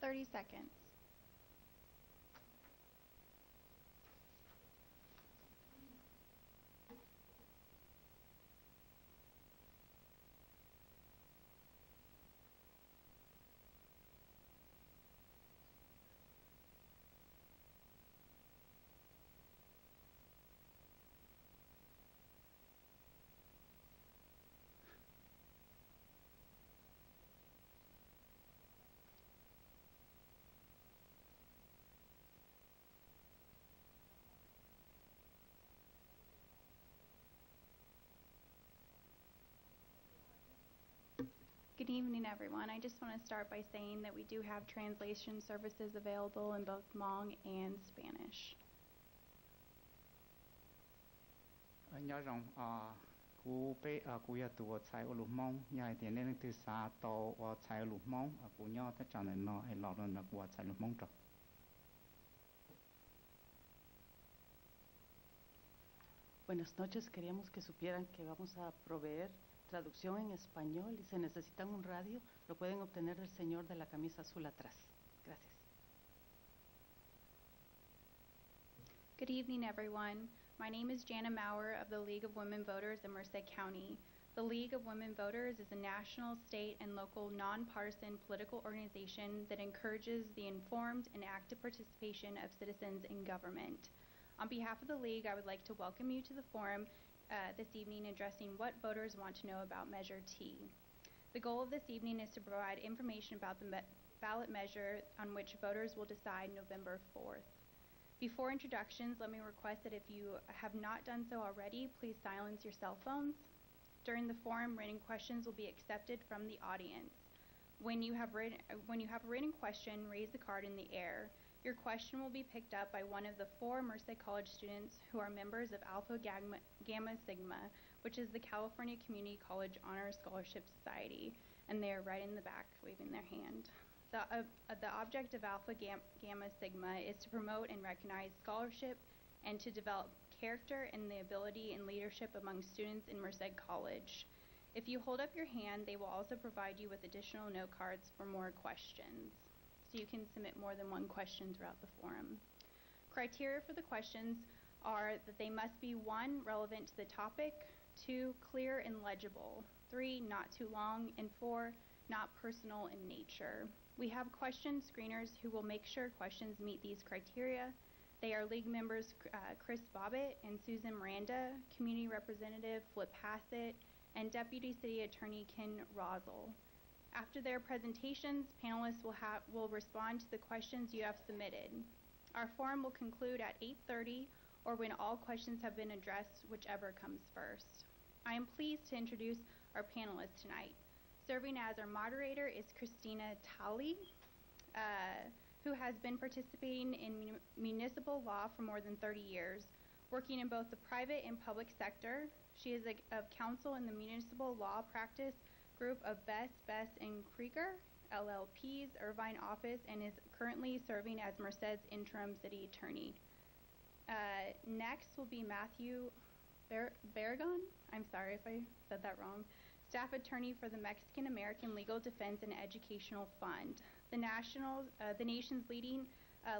30 seconds. Good evening, everyone. I just want to start by saying that we do have translation services available in both Hmong and Spanish. nhớ rằng cú bé cú ya tụi chạy ở lục mông nhà thì nên từ xa tàu ở chạy ở lục mông cú nhớ tất cả nên nó hay lọt là cú chạy lục mông rồi. Buenas noches, queríamos que supieran que vamos a proveer traducción en español y si necesitan un radio, lo pueden obtener del señor de la camisa azul atrás. Gracias. Good evening, everyone. My name is Jana Maurer of the League of Women Voters in Merced County. The League of Women Voters is a national, state, and local nonpartisan political organization that encourages the informed and active participation of citizens in government. On behalf of the League, I would like to welcome you to the forum this evening addressing what voters want to know about Measure T. The goal of this evening is to provide information about the ballot measure on which voters will decide November 4th. Before introductions, let me request that if you have not done so already, please silence your cell phones. During the forum, written questions will be accepted from the audience. When you have a written question, raise the card in the air. Your question will be picked up by one of the 4 Merced College students who are members of Alpha Gamma Sigma, which is the California Community College Honor Scholarship Society, and they are right in the back waving their hand. The object of Alpha Gamma Sigma is to promote and recognize scholarship and to develop character and the ability and leadership among students in Merced College. If you hold up your hand, they will also provide you with additional note cards for more questions. So you can submit more than one question throughout the forum. Criteria for the questions are that they must be 1, relevant to the topic, 2, clear and legible, 3, not too long, and 4, not personal in nature. We have question screeners who will make sure questions meet these criteria. They are League members Chris Bobbitt and Susan Miranda, Community Representative Flip Hassett, and Deputy City Attorney Ken Rosel. After their presentations, panelists will respond to the questions you have submitted. Our forum will conclude at 8:30 or when all questions have been addressed, whichever comes first. I am pleased to introduce our panelists tonight. Serving as our moderator is Christina Talley, who has been participating in municipal law for more than 30 years, working in both the private and public sector. She is of counsel in the municipal law practice group of Best and Krieger, LLP's Irvine office, and is currently serving as Merced's interim city attorney. Next will be Matthew Barragon. I'm sorry if I said that wrong. Staff attorney for the Mexican American Legal Defense and Educational Fund, the nation's leading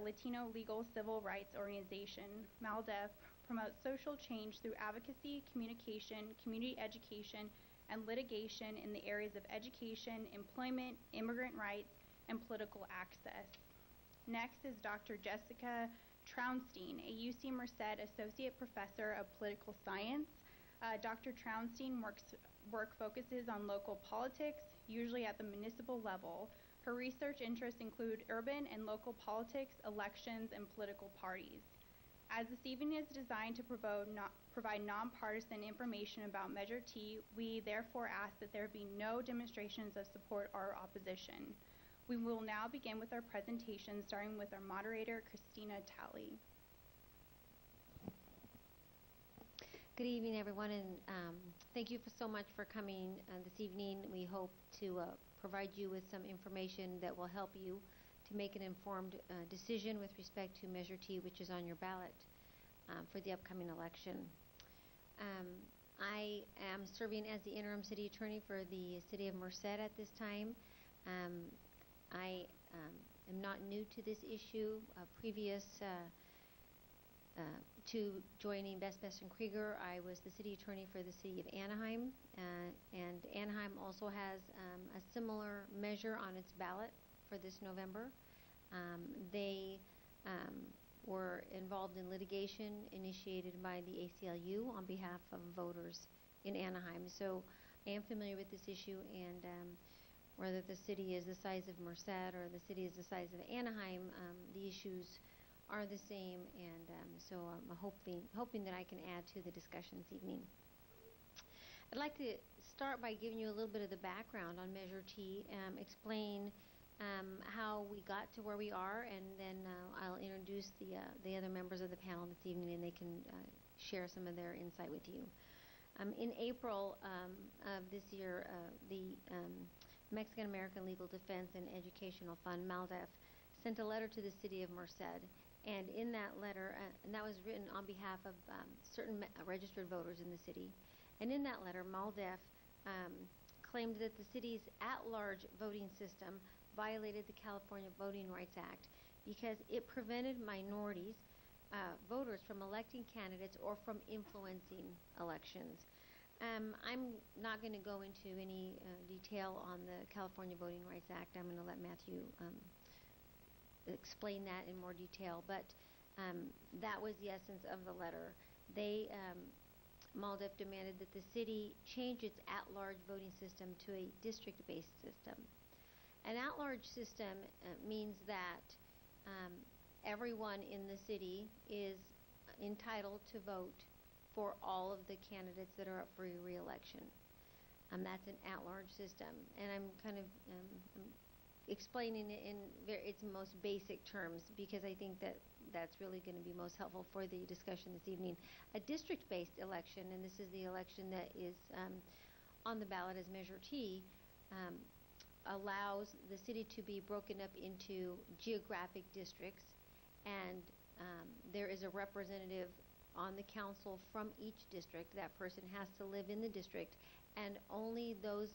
Latino legal civil rights organization. MALDEF promotes social change through advocacy, communication, community education, and litigation in the areas of education, employment, immigrant rights, and political access. Next is Dr. Jessica Traunstein, a UC Merced Associate Professor of Political Science. Dr. Traunstein work focuses on local politics, usually at the municipal level. Her research interests include urban and local politics, elections, and political parties. As this evening is designed to provide nonpartisan information about Measure T, we therefore ask that there be no demonstrations of support or opposition. We will now begin with our presentation, starting with our moderator, Christina Talley. Good evening, everyone, and thank you so much for coming this evening. We hope to provide you with some information that will help you to make an informed decision with respect to Measure T, which is on your ballot for the upcoming election. I am serving as the interim city attorney for the city of Merced at this time. I am not new to this issue. Previous to joining Best and Krieger, I was the city attorney for the city of Anaheim, and Anaheim also has a similar measure on its ballot for this November. They were involved in litigation initiated by the ACLU on behalf of voters in Anaheim. So I am familiar with this issue, and whether the city is the size of Merced or the city is the size of Anaheim, the issues are the same, and so I'm hoping that I can add to the discussion this evening. I'd like to start by giving you a little bit of the background on Measure T, explain how we got to where we are, and then I'll introduce the other members of the panel this evening, and they can share some of their insight with you. In April of this year, the Mexican American Legal Defense and Educational Fund, MALDEF, sent a letter to the city of Merced. And in that letter, and that was written on behalf of certain registered voters in the city, and in that letter, MALDEF claimed that the city's at-large voting system violated the California Voting Rights Act because it prevented minorities, voters, from electing candidates or from influencing elections. I'm not going to go into any detail on the California Voting Rights Act. I'm going to let Matthew explain that in more detail, but that was the essence of the letter. They, MALDEF, demanded that the city change its at-large voting system to a district-based system. An at-large system means that everyone in the city is entitled to vote for all of the candidates that are up for re-election. That's an at-large system, and I'm kind of explaining it in its most basic terms because I think that that's really going to be most helpful for the discussion this evening. A district-based election, and this is the election that is on the ballot as Measure T, allows the city to be broken up into geographic districts, and there is a representative on the council from each district. That person has to live in the district, and only those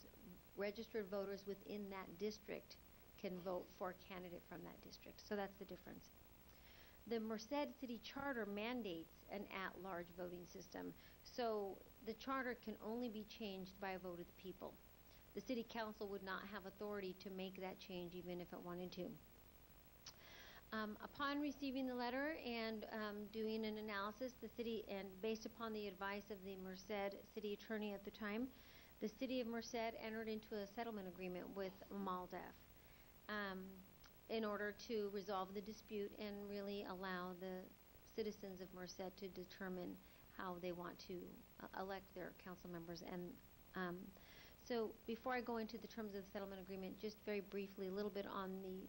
registered voters within that district can vote for a candidate from that district. So that's the difference. The Merced City Charter mandates an at-large voting system, so the charter can only be changed by a vote of the people. The city council would not have authority to make that change even if it wanted to. Upon receiving the letter and doing an analysis, the city, and based upon the advice of the Merced city attorney at the time, the city of Merced entered into a settlement agreement with MALDEF in order to resolve the dispute and really allow the citizens of Merced to determine how they want to elect their council members. And so before I go into the terms of the settlement agreement, just very briefly, a little bit on the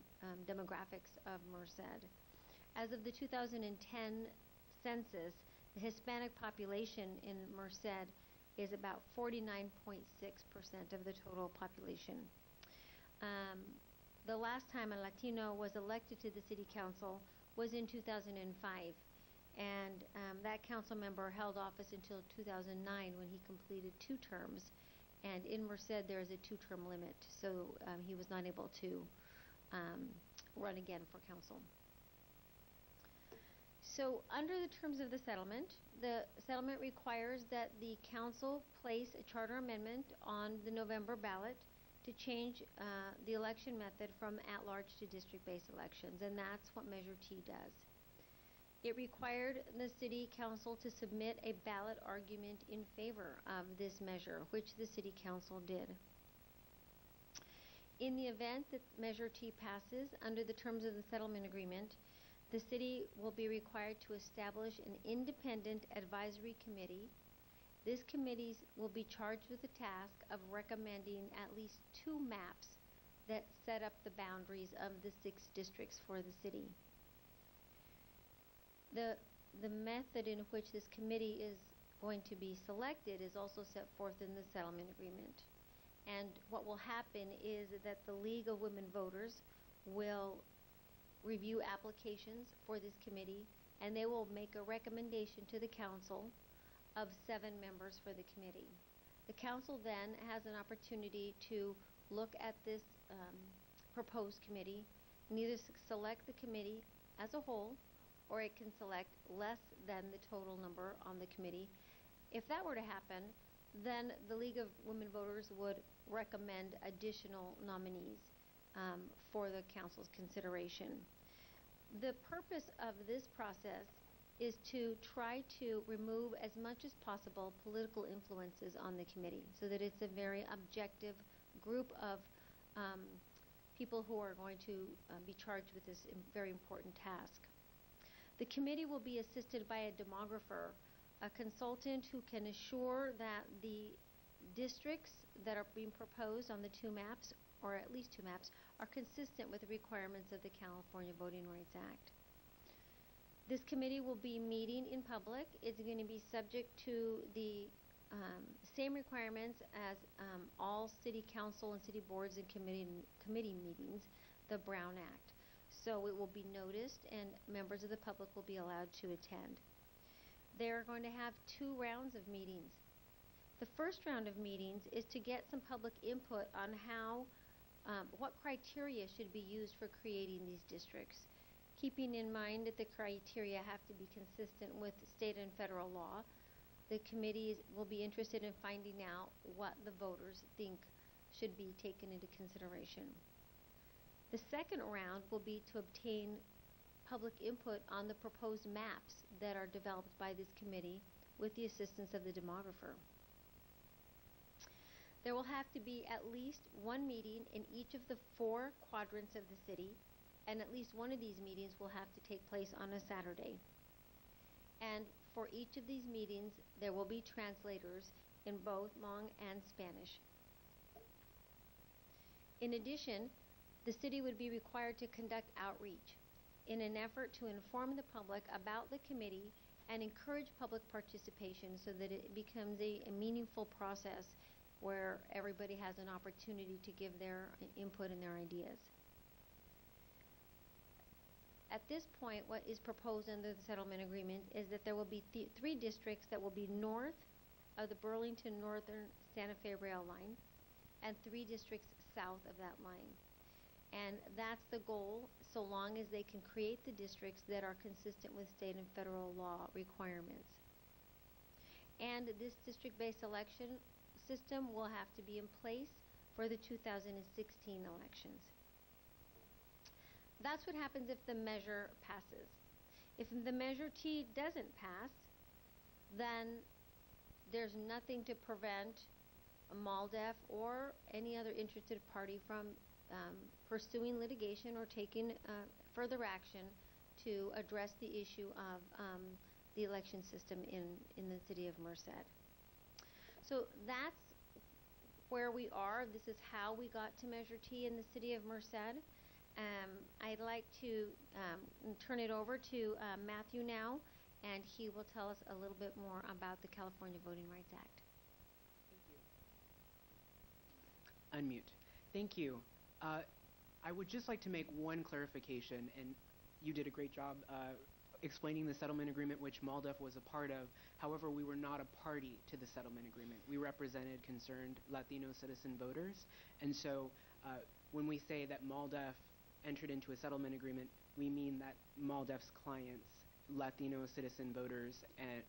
demographics of Merced. As of the 2010 census, the Hispanic population in Merced is about 49.6% of the total population. The last time a Latino was elected to the city council was in 2005, and that council member held office until 2009 when he completed 2 terms. And in Merced, there is a 2-term limit, so he was not able to run again for council. So under the terms of the settlement requires that the council place a charter amendment on the November ballot to change the election method from at-large to district-based elections, and that's what Measure T does. It required the city council to submit a ballot argument in favor of this measure, which the city council did. In the event that Measure T passes under the terms of the settlement agreement, the city will be required to establish an independent advisory committee. This committee will be charged with the task of recommending at least 2 maps that set up the boundaries of the 6 districts for the city. The method in which this committee is going to be selected is also set forth in the settlement agreement. And what will happen is that the League of Women Voters will review applications for this committee, and they will make a recommendation to the council of 7 members for the committee. The council then has an opportunity to look at this proposed committee can either select the committee as a whole, or it can select less than the total number on the committee. If that were to happen, then the League of Women Voters would recommend additional nominees for the council's consideration. The purpose of this process is to try to remove as much as possible political influences on the committee, so that it's a very objective group of people who are going to be charged with this very important task. The committee will be assisted by a demographer, a consultant who can assure that the districts that are being proposed on the two maps, or at least two maps, are consistent with the requirements of the California Voting Rights Act. This committee will be meeting in public. It's going to be subject to the same requirements as all city council and city boards and committee meetings, the Brown Act. So it will be noticed and members of the public will be allowed to attend. They're going to have 2 rounds of meetings. The first round of meetings is to get some public input on how, what criteria should be used for creating these districts, keeping in mind that the criteria have to be consistent with state and federal law. The committee will be interested in finding out what the voters think should be taken into consideration. The second round will be to obtain public input on the proposed maps that are developed by this committee with the assistance of the demographer. There will have to be at least 1 meeting in each of the 4 quadrants of the city, and at least one of these meetings will have to take place on a Saturday. And for each of these meetings, there will be translators in both Hmong and Spanish. In addition, the city would be required to conduct outreach in an effort to inform the public about the committee and encourage public participation so that it becomes a meaningful process where everybody has an opportunity to give their input and their ideas. At this point, what is proposed under the settlement agreement is that there will be 3 districts that will be north of the Burlington Northern Santa Fe rail line and 3 districts south of that line. And that's the goal, so long as they can create the districts that are consistent with state and federal law requirements. And this district-based election system will have to be in place for the 2016 elections. That's what happens if the measure passes. If the Measure T doesn't pass, then there's nothing to prevent MALDEF or any other interested party from pursuing litigation or taking further action to address the issue of the election system in the city of Merced. So that's where we are. This is how we got to Measure T in the city of Merced. I'd like to turn it over to Matthew now, and he will tell us a little bit more about the California Voting Rights Act. Thank you. Unmute. Thank you. I would just like to make one clarification, and you did a great job explaining the settlement agreement, which MALDEF was a part of. However, we were not a party to the settlement agreement. We represented concerned Latino citizen voters, and so when we say that MALDEF entered into a settlement agreement, we mean that MALDEF's clients, Latino citizen voters in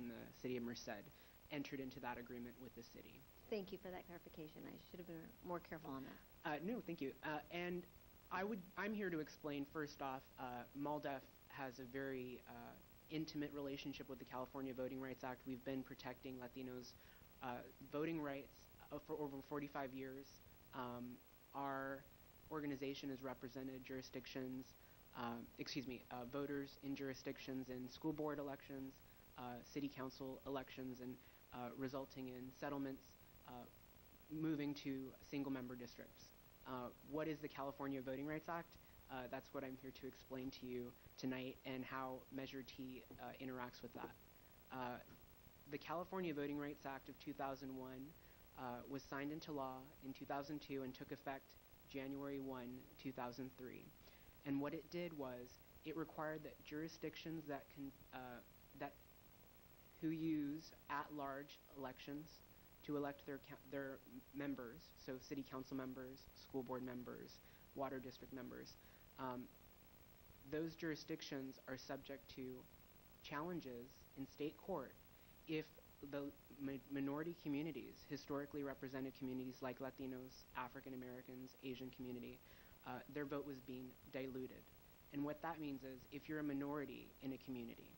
the city of Merced, entered into that agreement with the city. Thank you for that clarification. I should have been more careful on that. No, thank you. And I'm here to explain, first off, MALDEF has a very intimate relationship with the California Voting Rights Act. We've been protecting Latinos' voting rights for over 45 years. Our organization has represented voters in jurisdictions in school board elections, city council elections, and resulting in settlements moving to single-member districts. What is the California Voting Rights Act? That's what I'm here to explain to you tonight, and how Measure T interacts with that. The California Voting Rights Act of 2001 was signed into law in 2002 and took effect January 1, 2003. And what it did was it required that jurisdictions who use at-large elections to elect their members, so city council members, school board members, water district members. Those jurisdictions are subject to challenges in state court if the minority communities, historically represented communities like Latinos, African Americans, Asian community, their vote was being diluted. And what that means is if you're a minority in a community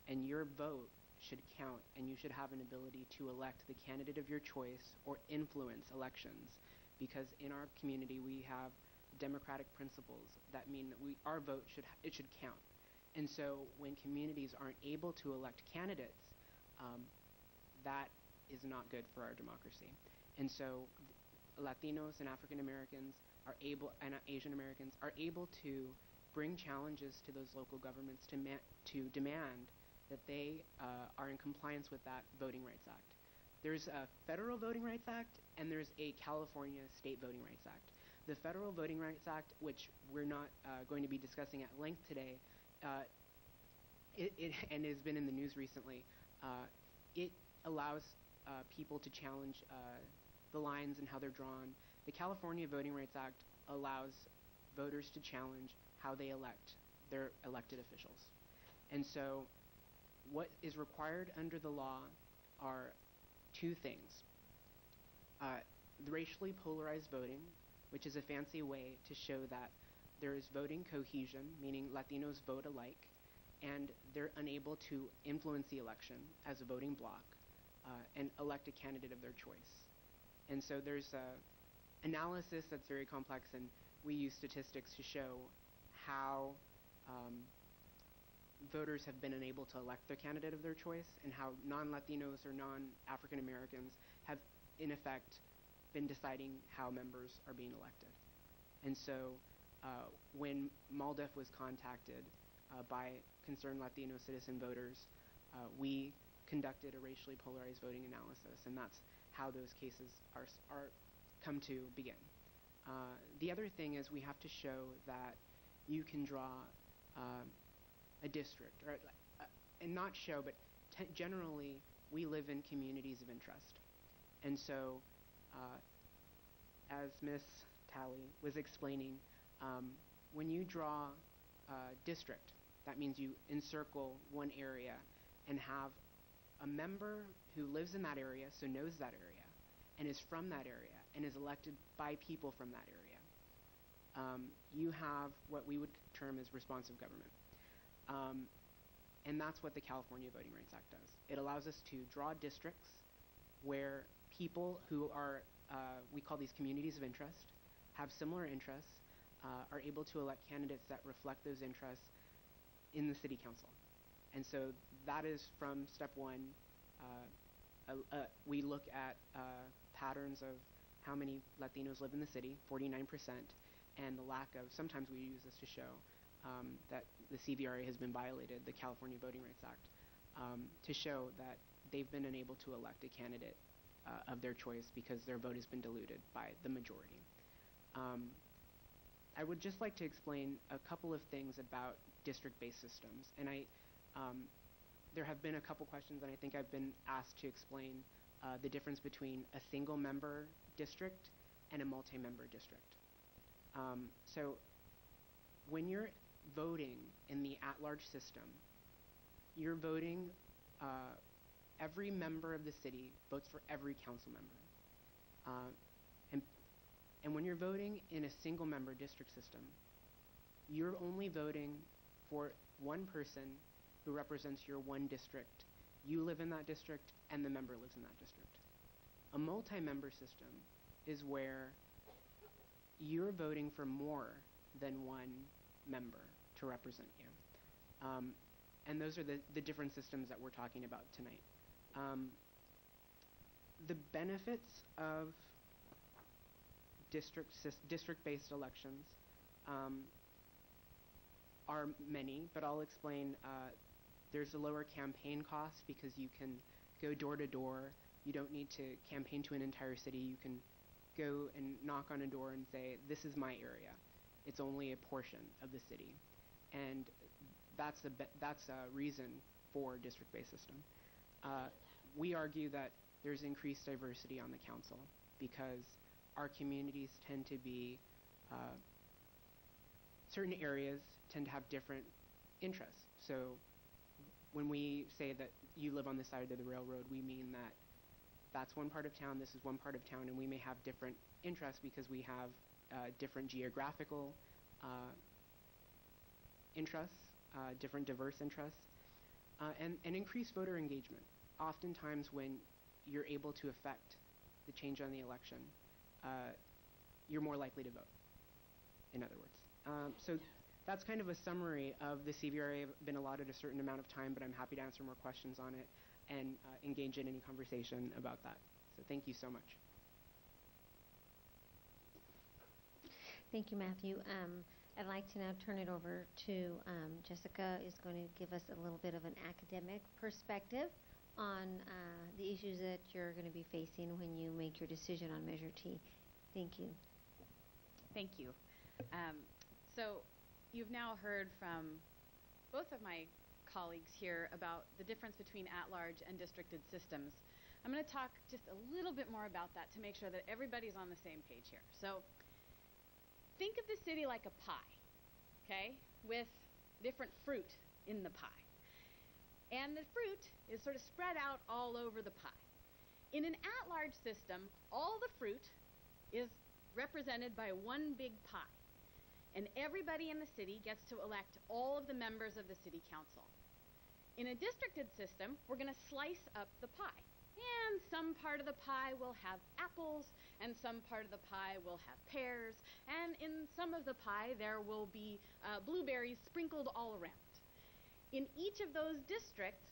and your vote should count and you should have an ability to elect the candidate of your choice or influence elections, because in our community we have democratic principles that mean that our vote should count. And so when communities aren't able to elect candidates, that is not good for our democracy. And so Latinos and African Americans are able, and Asian Americans are able to bring challenges to those local governments to demand that they are in compliance with that Voting Rights Act. There's a federal Voting Rights Act and there's a California State Voting Rights Act. The federal Voting Rights Act, which we're not going to be discussing at length today, and has been in the news recently, it allows people to challenge the lines and how they're drawn. The California Voting Rights Act allows voters to challenge how they elect their elected officials. And so what is required under the law are two things. The racially polarized voting, which is a fancy way to show that there is voting cohesion, meaning Latinos vote alike, and they're unable to influence the election as a voting bloc and elect a candidate of their choice. And so there's analysis that's very complex, and we use statistics to show how voters have been unable to elect their candidate of their choice and how non-Latinos or non-African Americans have, in effect, been deciding how members are being elected. And so when MALDEF was contacted by concerned Latino citizen voters, we conducted a racially polarized voting analysis, and that's how those cases are come to begin. The other thing is we have to show that you can draw a district, or, and not show, but generally we live in communities of interest. And so as Ms. Talley was explaining, when you draw a district, that means you encircle one area and have a member who lives in that area, so knows that area, and is from that area, and is elected by people from that area. You have what we would term as responsive government. And that's what the California Voting Rights Act does. It allows us to draw districts where people who are, we call these communities of interest, have similar interests, are able to elect candidates that reflect those interests in the city council. And so that is from step one. We look at patterns of how many Latinos live in the city, 49%, and the lack of, sometimes we use this to show that the CVRA has been violated, the California Voting Rights Act, to show that they've been unable to elect a candidate of their choice because their vote has been diluted by the majority. I would just like to explain a couple of things about district-based systems. And there have been a couple questions, and I think I've been asked to explain the difference between a single-member district and a multi-member district. So when you're voting in the at-large system, you're voting, every member of the city votes for every council member. And when you're voting in a single-member district system, you're only voting for one person who represents your one district. You live in that district, and the member lives in that district. A multi-member system is where you're voting for more than one member to represent you. And those are the different systems that we're talking about tonight. The benefits of district-based elections are many, but I'll explain. There's a lower campaign cost because you can go door to door. You don't need to campaign to an entire city. You can go and knock on a door and say, this is my area. It's only a portion of the city. And that's a reason for district-based system. We argue that there's increased diversity on the council because our communities tend to be certain areas tend to have different interests. So when we say that you live on this side of the railroad, we mean that that's one part of town, this is one part of town, and we may have different interests because we have different geographical interests, different diverse interests, and increased voter engagement. Oftentimes when you're able to affect the change on the election, you're more likely to vote, in other words. So that's kind of a summary of the CVRA. I've been allotted a certain amount of time, but I'm happy to answer more questions on it and engage in any conversation about that. So thank you so much. Thank you, Matthew. I'd like to now turn it over to Jessica is going to give us a little bit of an academic perspective on the issues that you're going to be facing when you make your decision on Measure T. Thank you. Thank you. So you've now heard from both of my colleagues here about the difference between at-large and districted systems. I'm going to talk just a little bit more about that to make sure that everybody's on the same page here. So think of the city like a pie, okay, with different fruit in the pie. And the fruit is sort of spread out all over the pie. In an at-large system, all the fruit is represented by one big pie. And everybody in the city gets to elect all of the members of the city council. In a districted system, we're going to slice up the pie. And some part of the pie will have apples, and some part of the pie will have pears, and in some of the pie there will be blueberries sprinkled all around. In each of those districts,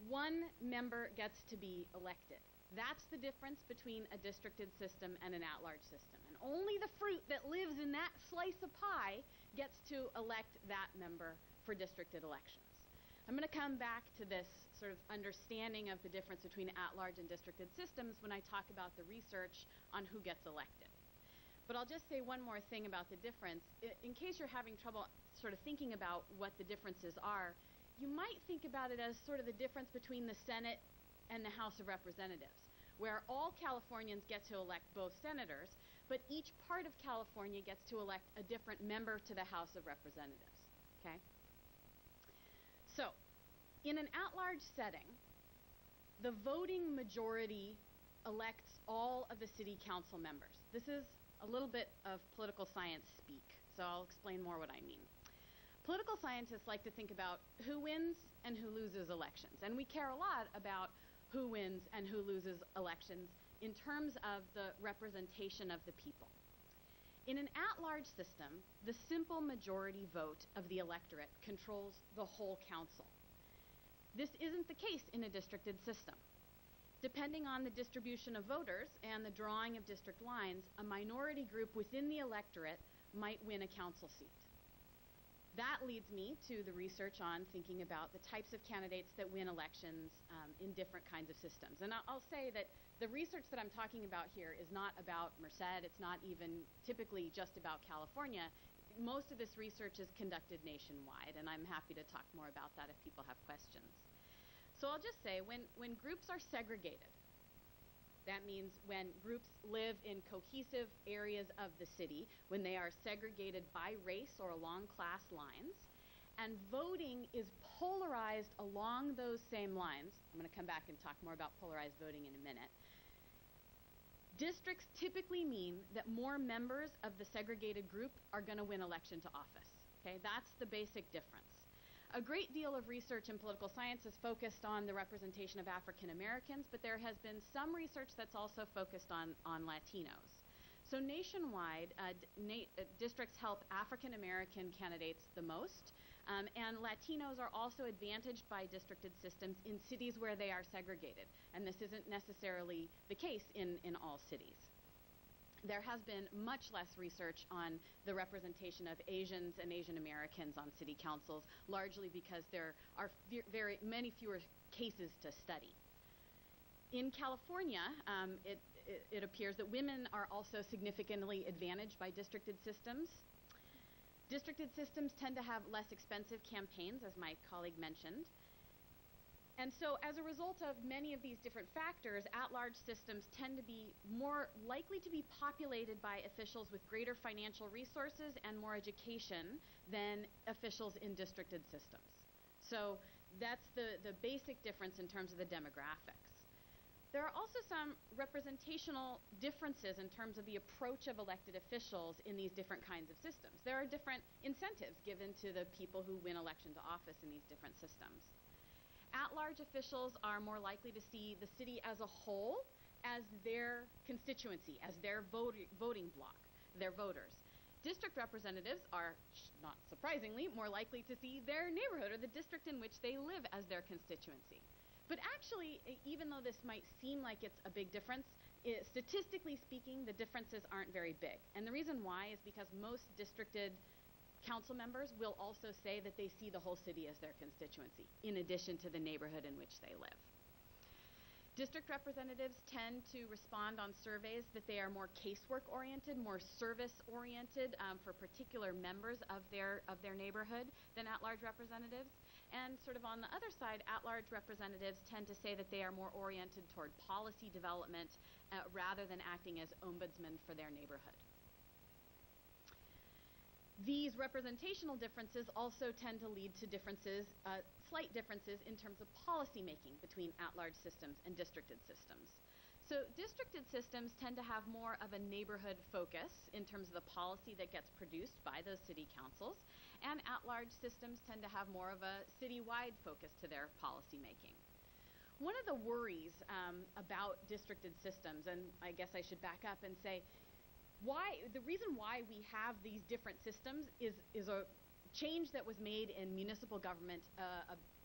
one member gets to be elected. That's the difference between a districted system and an at-large system. And only the fruit that lives in that slice of pie gets to elect that member for districted elections. I'm going to come back to this sort of understanding of the difference between at-large and districted systems when I talk about the research on who gets elected. But I'll just say one more thing about the difference. In case you're having trouble sort of thinking about what the differences are, you might think about it as sort of the difference between the Senate and the House of Representatives, where all Californians get to elect both senators, but each part of California gets to elect a different member to the House of Representatives, okay? So, in an at-large setting, the voting majority elects all of the city council members. This is a little bit of political science speak, so I'll explain more what I mean. Political scientists like to think about who wins and who loses elections, and we care a lot about who wins and who loses elections in terms of the representation of the people. In an at-large system, the simple majority vote of the electorate controls the whole council. This isn't the case in a districted system. Depending on the distribution of voters and the drawing of district lines, a minority group within the electorate might win a council seat. That leads me to the research on thinking about the types of candidates that win elections in different kinds of systems. And I'll say that the research that I'm talking about here is not about Merced. It's not even typically just about California. Most of this research is conducted nationwide, and I'm happy to talk more about that if people have questions. So I'll just say, when groups are segregated, that means when groups live in cohesive areas of the city, when they are segregated by race or along class lines, and voting is polarized along those same lines. I'm going to come back and talk more about polarized voting in a minute. Districts typically mean that more members of the segregated group are going to win election to office. Okay, that's the basic difference. A great deal of research in political science is focused on the representation of African Americans, but there has been some research that's also focused on Latinos. So nationwide, districts help African American candidates the most, and Latinos are also advantaged by districted systems in cities where they are segregated, and this isn't necessarily the case in all cities. There has been much less research on the representation of Asians and Asian Americans on city councils, largely because there are very many fewer cases to study. In California, it appears that women are also significantly advantaged by districted systems. Districted systems tend to have less expensive campaigns, as my colleague mentioned. And so as a result of many of these different factors, at-large systems tend to be more likely to be populated by officials with greater financial resources and more education than officials in districted systems. So that's the basic difference in terms of the demographics. There are also some representational differences in terms of the approach of elected officials in these different kinds of systems. There are different incentives given to the people who win election to office in these different systems. At-large officials are more likely to see the city as a whole as their constituency, as their voting bloc, their voters. District representatives are, not surprisingly, more likely to see their neighborhood or the district in which they live as their constituency. But actually, even though this might seem like it's a big difference, statistically speaking, the differences aren't very big. And the reason why is because most districted council members will also say that they see the whole city as their constituency, in addition to the neighborhood in which they live. District representatives tend to respond on surveys that they are more casework-oriented, more service-oriented for particular members of their neighborhood than at-large representatives. And sort of on the other side, at-large representatives tend to say that they are more oriented toward policy development rather than acting as ombudsmen for their neighborhood. These representational differences also tend to lead to differences, slight differences in terms of policy making between at-large systems and districted systems. So districted systems tend to have more of a neighborhood focus in terms of the policy that gets produced by those city councils, and at-large systems tend to have more of a citywide focus to their policy making. One of the worries about districted systems, and I guess I should back up and say, the reason why we have these different systems is a change that was made in municipal government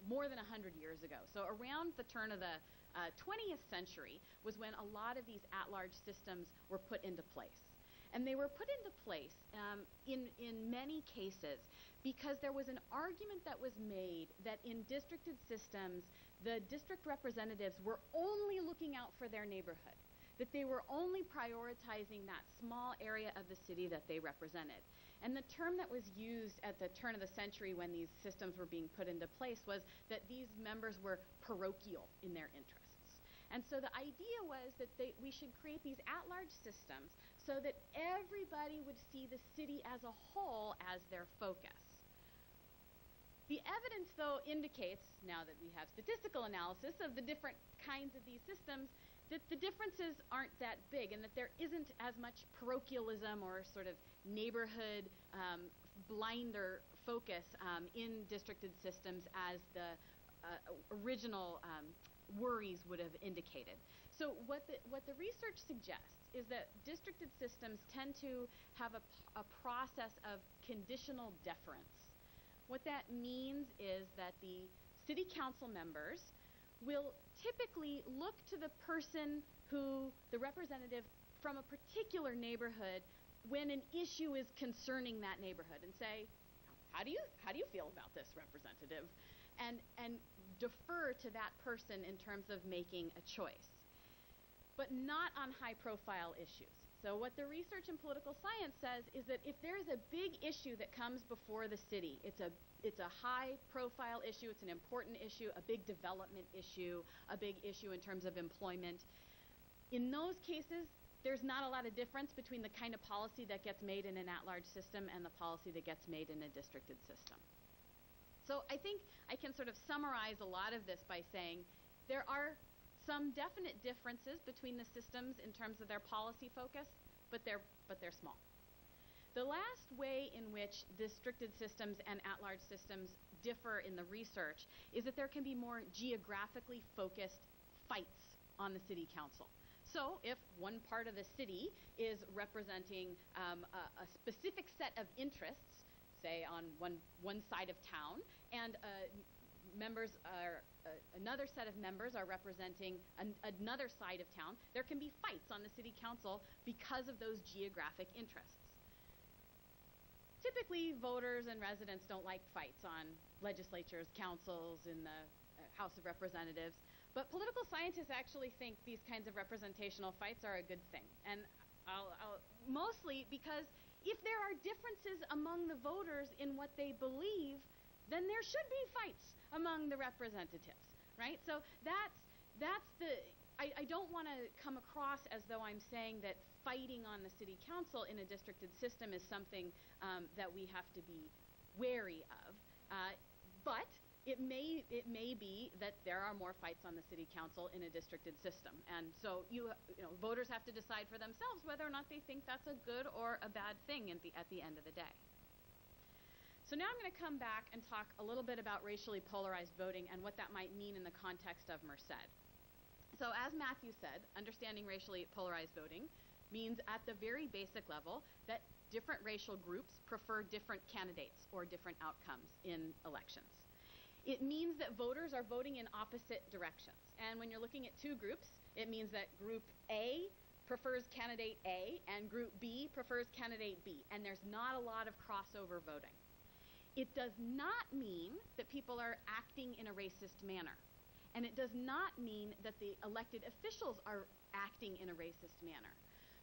more than 100 years ago. So around the turn of the 20th century was when a lot of these at-large systems were put into place. And they were put into place in many cases because there was an argument that was made that in districted systems, the district representatives were only looking out for their neighborhood, that they were only prioritizing that small area of the city that they represented. And the term that was used at the turn of the century when these systems were being put into place was that these members were parochial in their interests. And so the idea was that we should create these at-large systems so that everybody would see the city as a whole as their focus. The evidence, though, indicates, now that we have statistical analysis of the different kinds of these systems, that the differences aren't that big and that there isn't as much parochialism or sort of neighborhood blinder focus in districted systems as the original worries would have indicated. So what the research suggests is that districted systems tend to have a process of conditional deference. What that means is that the city council members will typically look to the person the representative from a particular neighborhood when an issue is concerning that neighborhood and say, how do you feel about this, representative? And defer to that person in terms of making a choice, but not on high-profile issues. So what the research in political science says is that if there's a big issue that comes before the city, it's a high-profile issue, it's an important issue, a big development issue, a big issue in terms of employment. In those cases, there's not a lot of difference between the kind of policy that gets made in an at-large system and the policy that gets made in a districted system. So I think I can sort of summarize a lot of this by saying there are some definite differences between the systems in terms of their policy focus, but they're small. The last way in which districted systems and at-large systems differ in the research is that there can be more geographically focused fights on the city council. So if one part of the city is representing a specific set of interests, say on one side of town, and another set of members are representing another side of town, there can be fights on the city council because of those geographic interests. Typically, voters and residents don't like fights on legislatures, councils, in the House of Representatives, but political scientists actually think these kinds of representational fights are a good thing. And mostly because if there are differences among the voters in what they believe, then there should be fights among the representatives. right? So that's the, I don't want to come across as though I'm saying that fighting on the city council in a districted system is something that we have to be wary of. But it may be that there are more fights on the city council in a districted system. And so you know, voters have to decide for themselves whether or not they think that's a good or a bad thing at the end of the day. So now I'm going to come back and talk a little bit about racially polarized voting and what that might mean in the context of Merced. So as Matthew said, understanding racially polarized voting means at the very basic level that different racial groups prefer different candidates or different outcomes in elections. It means that voters are voting in opposite directions. And when you're looking at two groups, it means that group A prefers candidate A and group B prefers candidate B. And there's not a lot of crossover voting. It does not mean that people are acting in a racist manner. And it does not mean that the elected officials are acting in a racist manner.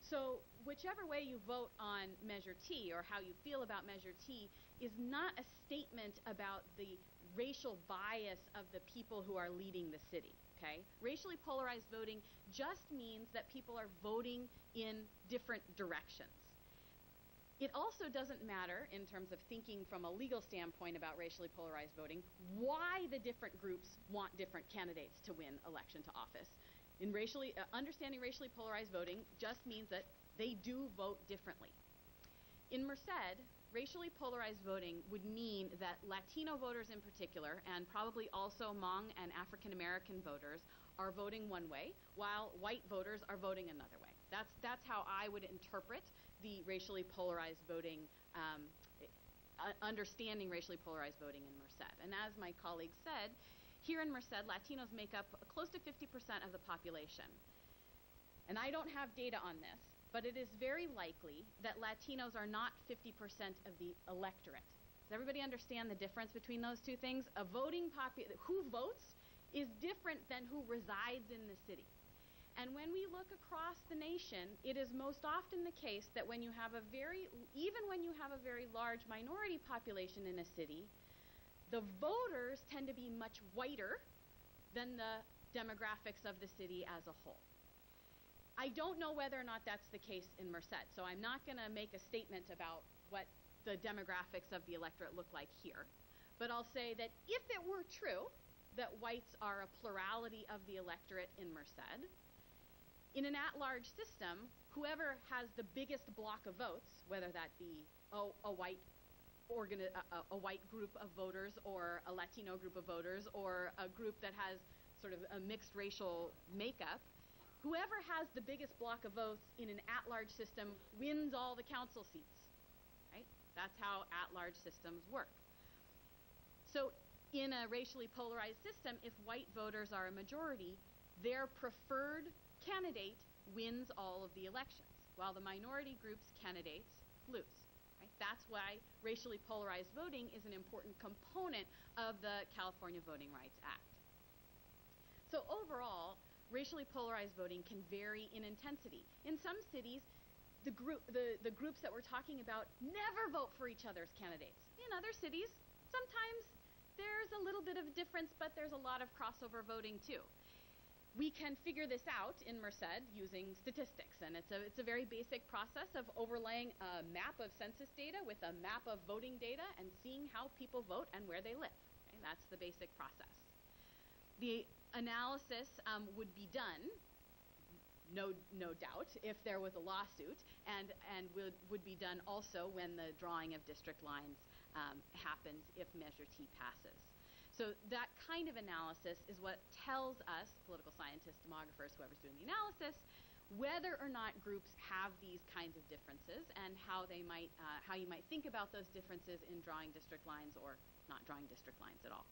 So whichever way you vote on Measure T or how you feel about Measure T is not a statement about the racial bias of the people who are leading the city, okay? Racially polarized voting just means that people are voting in different directions. It also doesn't matter, in terms of thinking from a legal standpoint about racially polarized voting, why the different groups want different candidates to win election to office. In understanding racially polarized voting just means that they do vote differently. In Merced, racially polarized voting would mean that Latino voters in particular, and probably also Hmong and African American voters, are voting one way, while white voters are voting another way. That's how I would interpret the racially polarized voting, understanding racially polarized voting in Merced. And as my colleague said, here in Merced, Latinos make up close to 50% of the population. And I don't have data on this, but it is very likely that Latinos are not 50% of the electorate. Does everybody understand the difference between those two things? Who votes is different than who resides in the city. And when we look across the nation, it is most often the case that when you have even when you have a very large minority population in a city, the voters tend to be much whiter than the demographics of the city as a whole. I don't know whether or not that's the case in Merced, so I'm not going to make a statement about what the demographics of the electorate look like here. But I'll say that if it were true that whites are a plurality of the electorate in Merced, in an at-large system, whoever has the biggest block of votes, whether that be a white group of voters or a Latino group of voters or a group that has sort of a mixed racial makeup, whoever has the biggest block of votes in an at-large system wins all the council seats, right? That's how at-large systems work. So in a racially polarized system, if white voters are a majority, their preferred candidate wins all of the elections, while the minority group's candidates lose. Right? That's why racially polarized voting is an important component of the California Voting Rights Act. So overall, racially polarized voting can vary in intensity. In some cities, the groups that we're talking about never vote for each other's candidates. In other cities, sometimes there's a little bit of difference, but there's a lot of crossover voting too. We can figure this out in Merced using statistics, and it's a very basic process of overlaying a map of census data with a map of voting data and seeing how people vote and where they live. Okay? That's the basic process. The analysis would be done, no doubt, if there was a lawsuit, and would be done also when the drawing of district lines happens if Measure T passes. So that kind of analysis is what tells us, political scientists, demographers, whoever's doing the analysis, whether or not groups have these kinds of differences and how you might think about those differences in drawing district lines or not drawing district lines at all.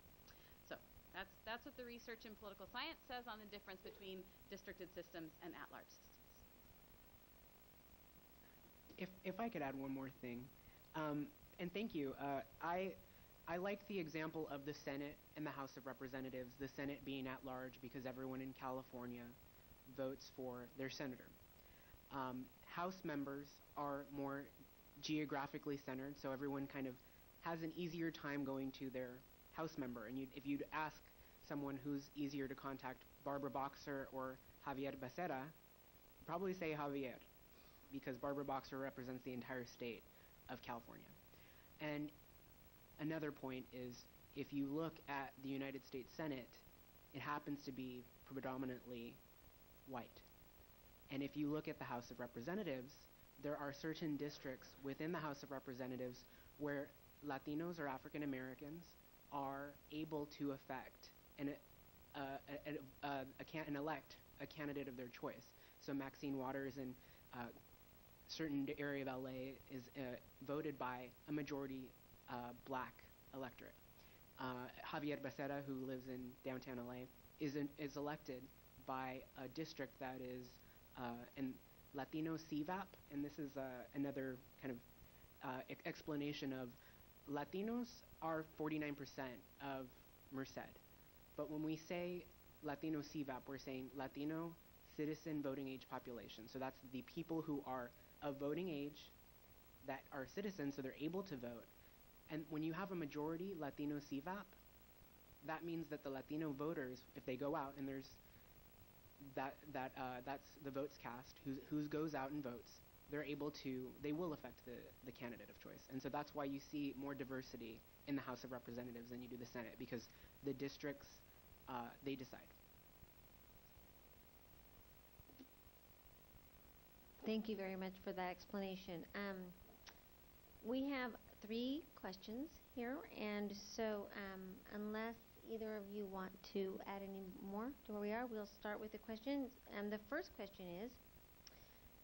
So that's what the research in political science says on the difference between districted systems and at-large systems. If I could add one more thing, and thank you. I like the example of the Senate and the House of Representatives, the Senate being at large because everyone in California votes for their senator. House members are more geographically centered, so everyone kind of has an easier time going to their House member. And if you'd ask someone who's easier to contact, Barbara Boxer or Javier Becerra, probably say Javier, because Barbara Boxer represents the entire state of California. And another point is, if you look at the United States Senate, it happens to be predominantly white. And if you look at the House of Representatives, there are certain districts within the House of Representatives where Latinos or African Americans are able to affect and elect a candidate of their choice. So Maxine Waters in certain area of LA is voted by a majority black electorate. Javier Becerra, who lives in downtown LA, is elected by a district that is an Latino CVAP, and this is another kind of explanation of Latinos are 49% of Merced. But when we say Latino CVAP, we're saying Latino citizen voting age population. So that's the people who are of voting age that are citizens, so they're able to vote. And when you have a majority Latino CVAP, that means that the Latino voters, if they go out and there's that's the votes cast, who goes out and votes, they will affect the candidate of choice. And so that's why you see more diversity in the House of Representatives than you do the Senate, because the districts, they decide. Thank you very much for that explanation. We have 3 questions here, and so unless either of you want to add any more to where we are, we'll start with the questions. And the first question is,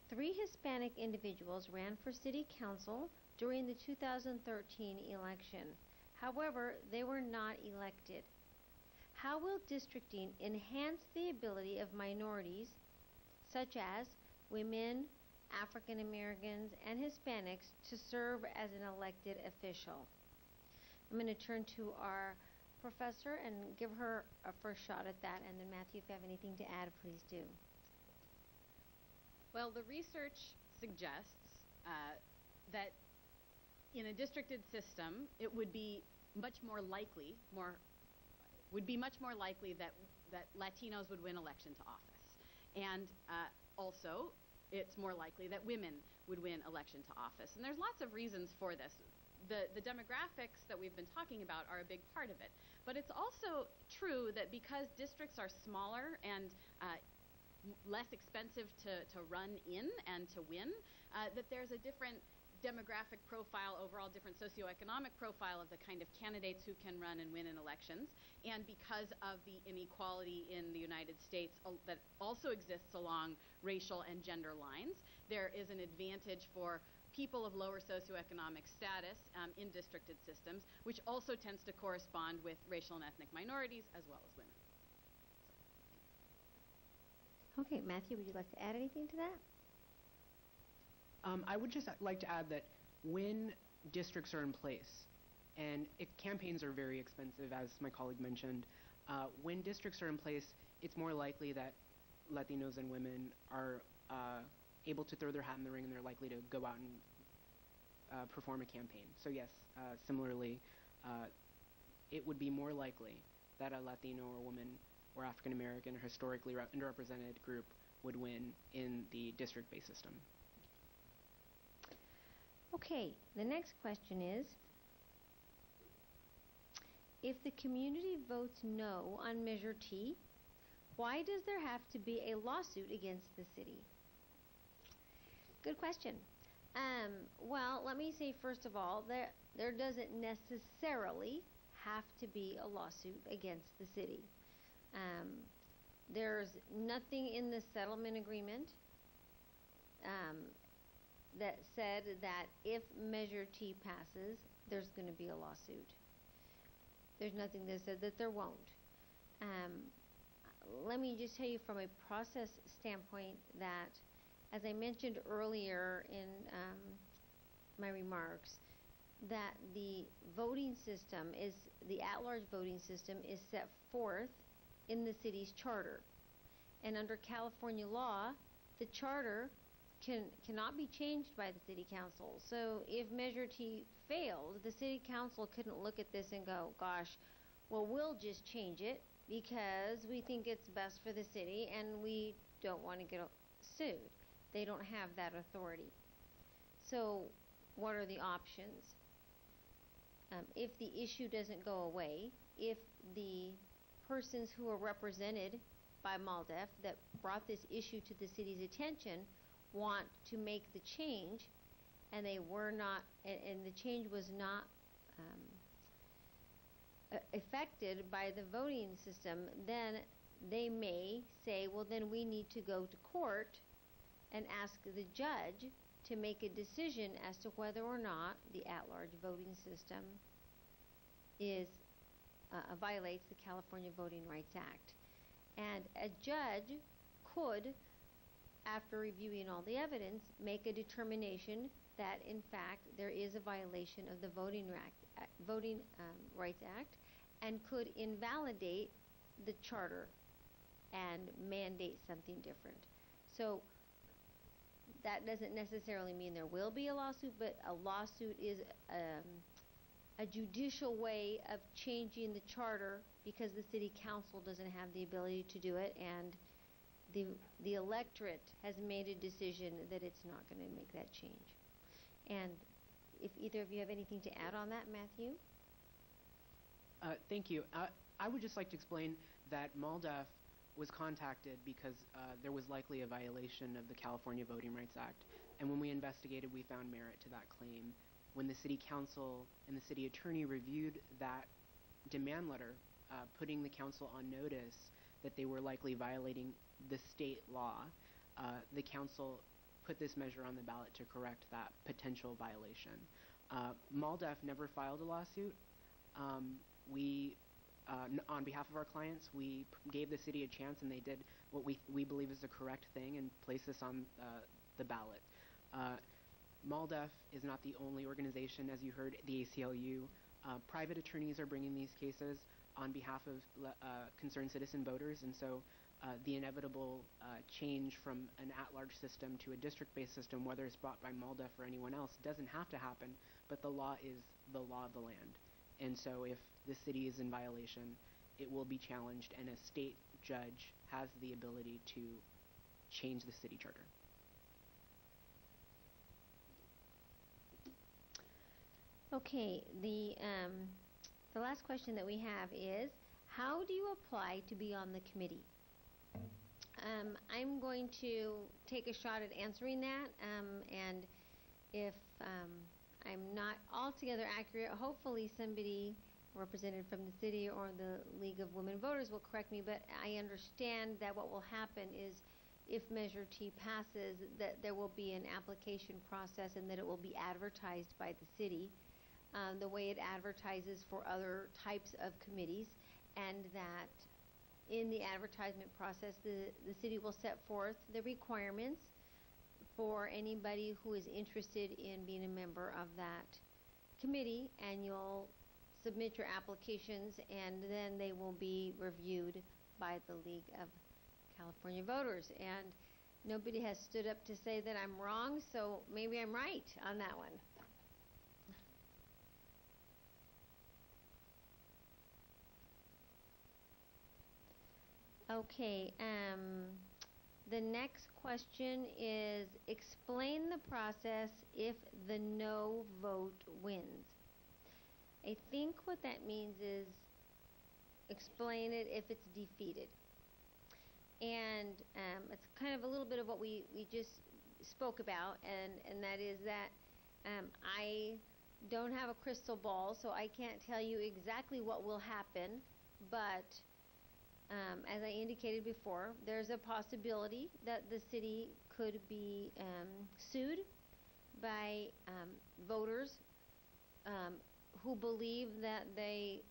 3 Hispanic individuals ran for city council during the 2013 election. However, they were not elected. How will districting enhance the ability of minorities, such as women, African Americans, and Hispanics, to serve as an elected official? I'm going to turn to our professor and give her a first shot at that, and then Matthew, if you have anything to add, please do. Well, the research suggests that in a districted system, it would be much more likely that Latinos would win election to office. And also, it's more likely that women would win election to office. And there's lots of reasons for this. The demographics that we've been talking about are a big part of it. But it's also true that because districts are smaller and less expensive to run in and to win, that there's a different demographic profile, overall different socioeconomic profile of the kind of candidates who can run and win in elections. And because of the inequality in the United States that also exists along racial and gender lines, there is an advantage for people of lower socioeconomic status in districted systems, which also tends to correspond with racial and ethnic minorities as well as women. Okay, Matthew, would you like to add anything to that? I would just like to add that when districts are in place, and campaigns are very expensive, as my colleague mentioned, when districts are in place, it's more likely that Latinos and women are able to throw their hat in the ring, and they're likely to go out and perform a campaign. So yes, similarly, it would be more likely that a Latino or woman or African American or historically underrepresented group would win in the district-based system. Okay, the next question is, if the community votes no on Measure T, why does there have to be a lawsuit against the city? Good question. Well, let me say first of all, there doesn't necessarily have to be a lawsuit against the city. There's nothing in the settlement agreement that said that if Measure T passes, there's going to be a lawsuit. There's nothing that said that there won't. Let me just tell you from a process standpoint that, as I mentioned earlier in my remarks, that the voting system the at-large voting system is set forth in the city's charter. And under California law, the charter cannot be changed by the city council. So if Measure T failed, the city council couldn't look at this and go, gosh, well, we'll just change it because we think it's best for the city and we don't want to get sued. They don't have that authority. So what are the options? If the issue doesn't go away, if the persons who are represented by MALDEF that brought this issue to the city's attention want to make the change, and they were not, and the change was not affected by the voting system, then they may say, well, then we need to go to court and ask the judge to make a decision as to whether or not the at-large voting system is violates the California Voting Rights Act. And a judge could, after reviewing all the evidence, make a determination that in fact there is a violation of the Voting Rights Act, and could invalidate the charter and mandate something different. So that doesn't necessarily mean there will be a lawsuit, but a lawsuit is a judicial way of changing the charter because the city council doesn't have the ability to do it, and the electorate has made a decision that it's not going to make that change. And if either of you have anything to add on that, Matthew? Thank you. I would just like to explain that MALDEF was contacted because there was likely a violation of the California Voting Rights Act. And when we investigated, we found merit to that claim. When the city council and the city attorney reviewed that demand letter, putting the council on notice that they were likely violating the state law, the council put this measure on the ballot to correct that potential violation. MALDEF never filed a lawsuit. On behalf of our clients, we gave the city a chance, and they did what we believe is the correct thing and placed this on the ballot. MALDEF is not the only organization, as you heard, the ACLU. Private attorneys are bringing these cases on behalf of concerned citizen voters, and so the inevitable change from an at-large system to a district-based system, whether it's brought by MALDEF or anyone else, doesn't have to happen, but the law is the law of the land. And so if the city is in violation, it will be challenged, and a state judge has the ability to change the city charter. Okay, the last question that we have is, how do you apply to be on the committee? I'm going to take a shot at answering that, and if I'm not altogether accurate, hopefully somebody represented from the city or the League of Women Voters will correct me, but I understand that what will happen is if Measure T passes, that there will be an application process and that it will be advertised by the city the way it advertises for other types of committees, and that in the advertisement process the city will set forth the requirements for anybody who is interested in being a member of that committee, and you'll submit your applications, and then they will be reviewed by the League of California Voters. And nobody has stood up to say that I'm wrong, so maybe I'm right on that one. Okay, the next question is, explain the process if the no vote wins. I think what that means is explain it if it's defeated. And it's kind of a little bit of what we just spoke about, and that is that I don't have a crystal ball, so I can't tell you exactly what will happen, but as I indicated before, there's a possibility that the city could be sued by voters who believe that that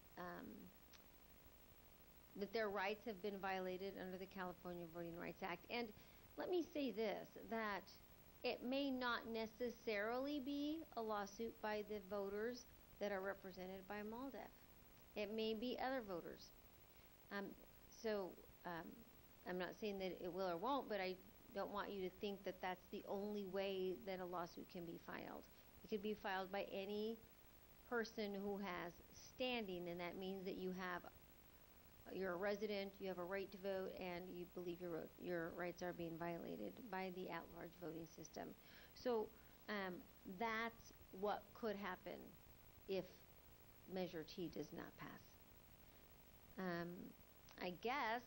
their rights have been violated under the California Voting Rights Act. And let me say this, that it may not necessarily be a lawsuit by the voters that are represented by MALDEF. It may be other voters. So I'm not saying that it will or won't, but I don't want you to think that that's the only way that a lawsuit can be filed. It could be filed by any person who has standing, and that means that you have you're a resident, you have a right to vote, and you believe your rights are being violated by the at-large voting system. So that's what could happen if Measure T does not pass. I guess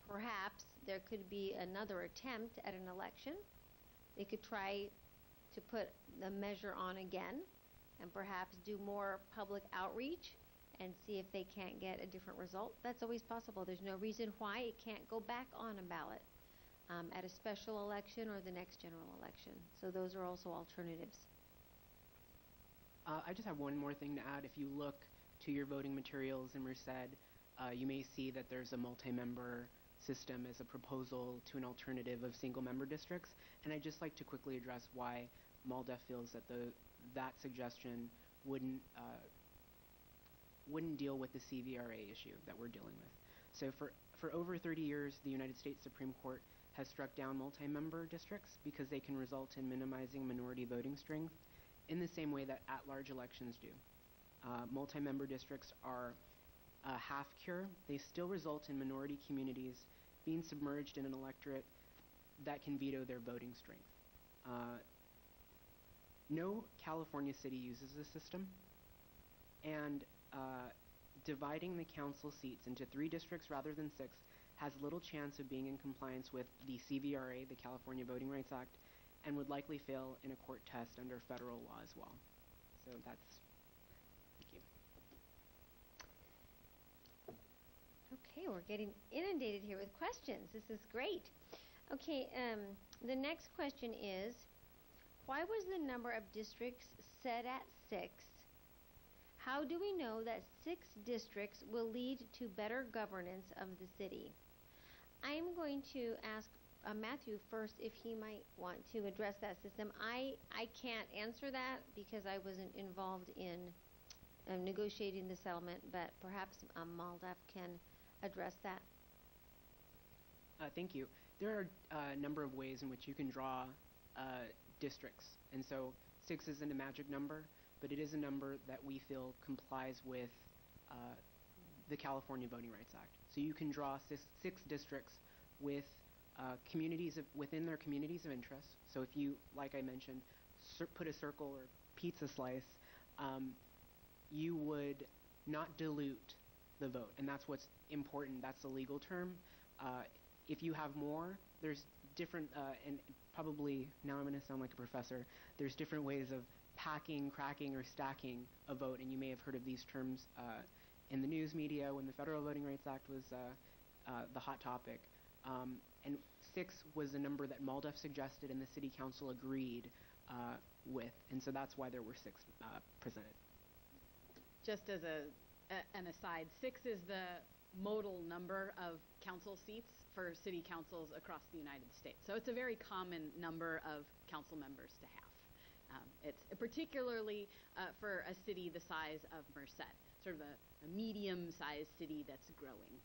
perhaps there could be another attempt at an election. They could try to put the measure on again and perhaps do more public outreach and see if they can't get a different result. That's always possible. There's no reason why it can't go back on a ballot at a special election or the next general election. So those are also alternatives. I just have one more thing to add. If you look to your voting materials in Merced, you may see that there's a multi-member system as a proposal to an alternative of single-member districts. And I'd just like to quickly address why MALDEF feels that that suggestion wouldn't deal with the CVRA issue that we're dealing with. So for over 30 years, the United States Supreme Court has struck down multi-member districts because they can result in minimizing minority voting strength in the same way that at-large elections do. Multi-member districts are a half-cure. They still result in minority communities being submerged in an electorate that can veto their voting strength. No California city uses this system, and dividing the council seats into 3 districts rather than 6 has little chance of being in compliance with the CVRA, the California Voting Rights Act, and would likely fail in a court test under federal law as well. So that's, thank you. Okay, we're getting inundated here with questions. This is great. Okay, the next question is, why was the number of districts set at 6? How do we know that 6 districts will lead to better governance of the city? I'm going to ask Matthew first if he might want to address that system. I can't answer that because I wasn't involved in negotiating the settlement, but perhaps MALDEF can address that. Thank you. There are a number of ways in which you can draw districts, and so 6 isn't a magic number, but it is a number that we feel complies with the California Voting Rights Act. So you can draw 6 districts with communities within their communities of interest. So if you, like I mentioned, put a circle or pizza slice, you would not dilute the vote, and that's what's important. That's the legal term. If you have more, there's different, and probably, now I'm going to sound like a professor, there's different ways of packing, cracking, or stacking a vote, and you may have heard of these terms in the news media when the Federal Voting Rights Act was the hot topic. And 6 was the number that MALDEF suggested and the City Council agreed with, and so that's why there were 6 presented. Just as an aside, 6 is the modal number of council seats for city councils across the United States. So it's a very common number of council members to have. It's particularly for a city the size of Merced, sort of a medium-sized city that's growing.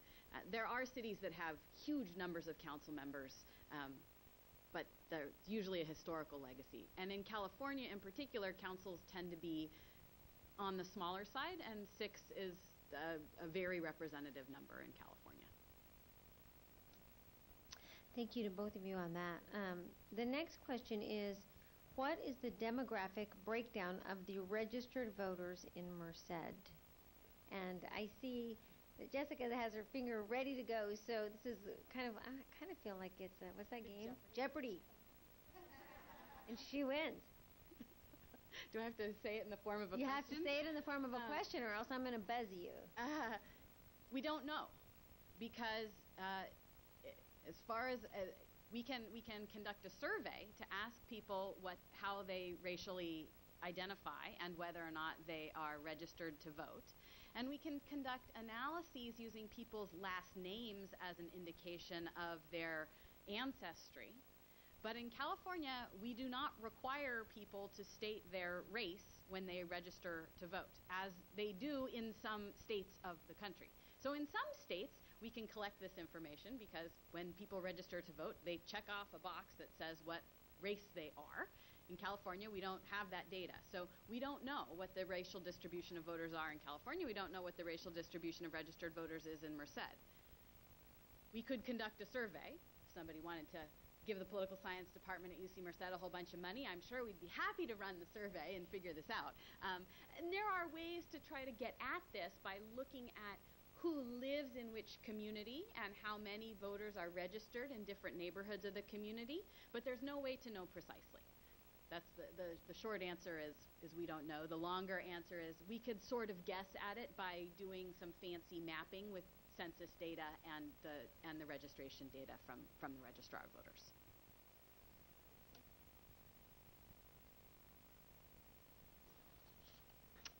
There are cities that have huge numbers of council members, but there's usually a historical legacy. And in California in particular, councils tend to be on the smaller side, and 6 is a very representative number in California. Thank you to both of you on that. The next question is, what is the demographic breakdown of the registered voters in Merced? And I see that Jessica has her finger ready to go, so this is kind of, I kind of feel like it's, what's that game? Jeopardy. And she wins. Do I have to say it in the form of a question? You have to say it in the form of a question, or else I'm going to buzz you. We don't know, because as far as we can conduct a survey to ask people how they racially identify and whether or not they are registered to vote. And we can conduct analyses using people's last names as an indication of their ancestry. But in California, we do not require people to state their race when they register to vote, as they do in some states of the country. So in some states, we can collect this information because when people register to vote, they check off a box that says what race they are. In California, we don't have that data. So we don't know what the racial distribution of voters are in California. We don't know what the racial distribution of registered voters is in Merced. We could conduct a survey. If somebody wanted to give the political science department at UC Merced a whole bunch of money, I'm sure we'd be happy to run the survey and figure this out. And there are ways to try to get at this by looking at who lives in which community and how many voters are registered in different neighborhoods of the community, but there's no way to know precisely. That's the short answer is we don't know. The longer answer is we could sort of guess at it by doing some fancy mapping with census data and the registration data from the registrar of voters.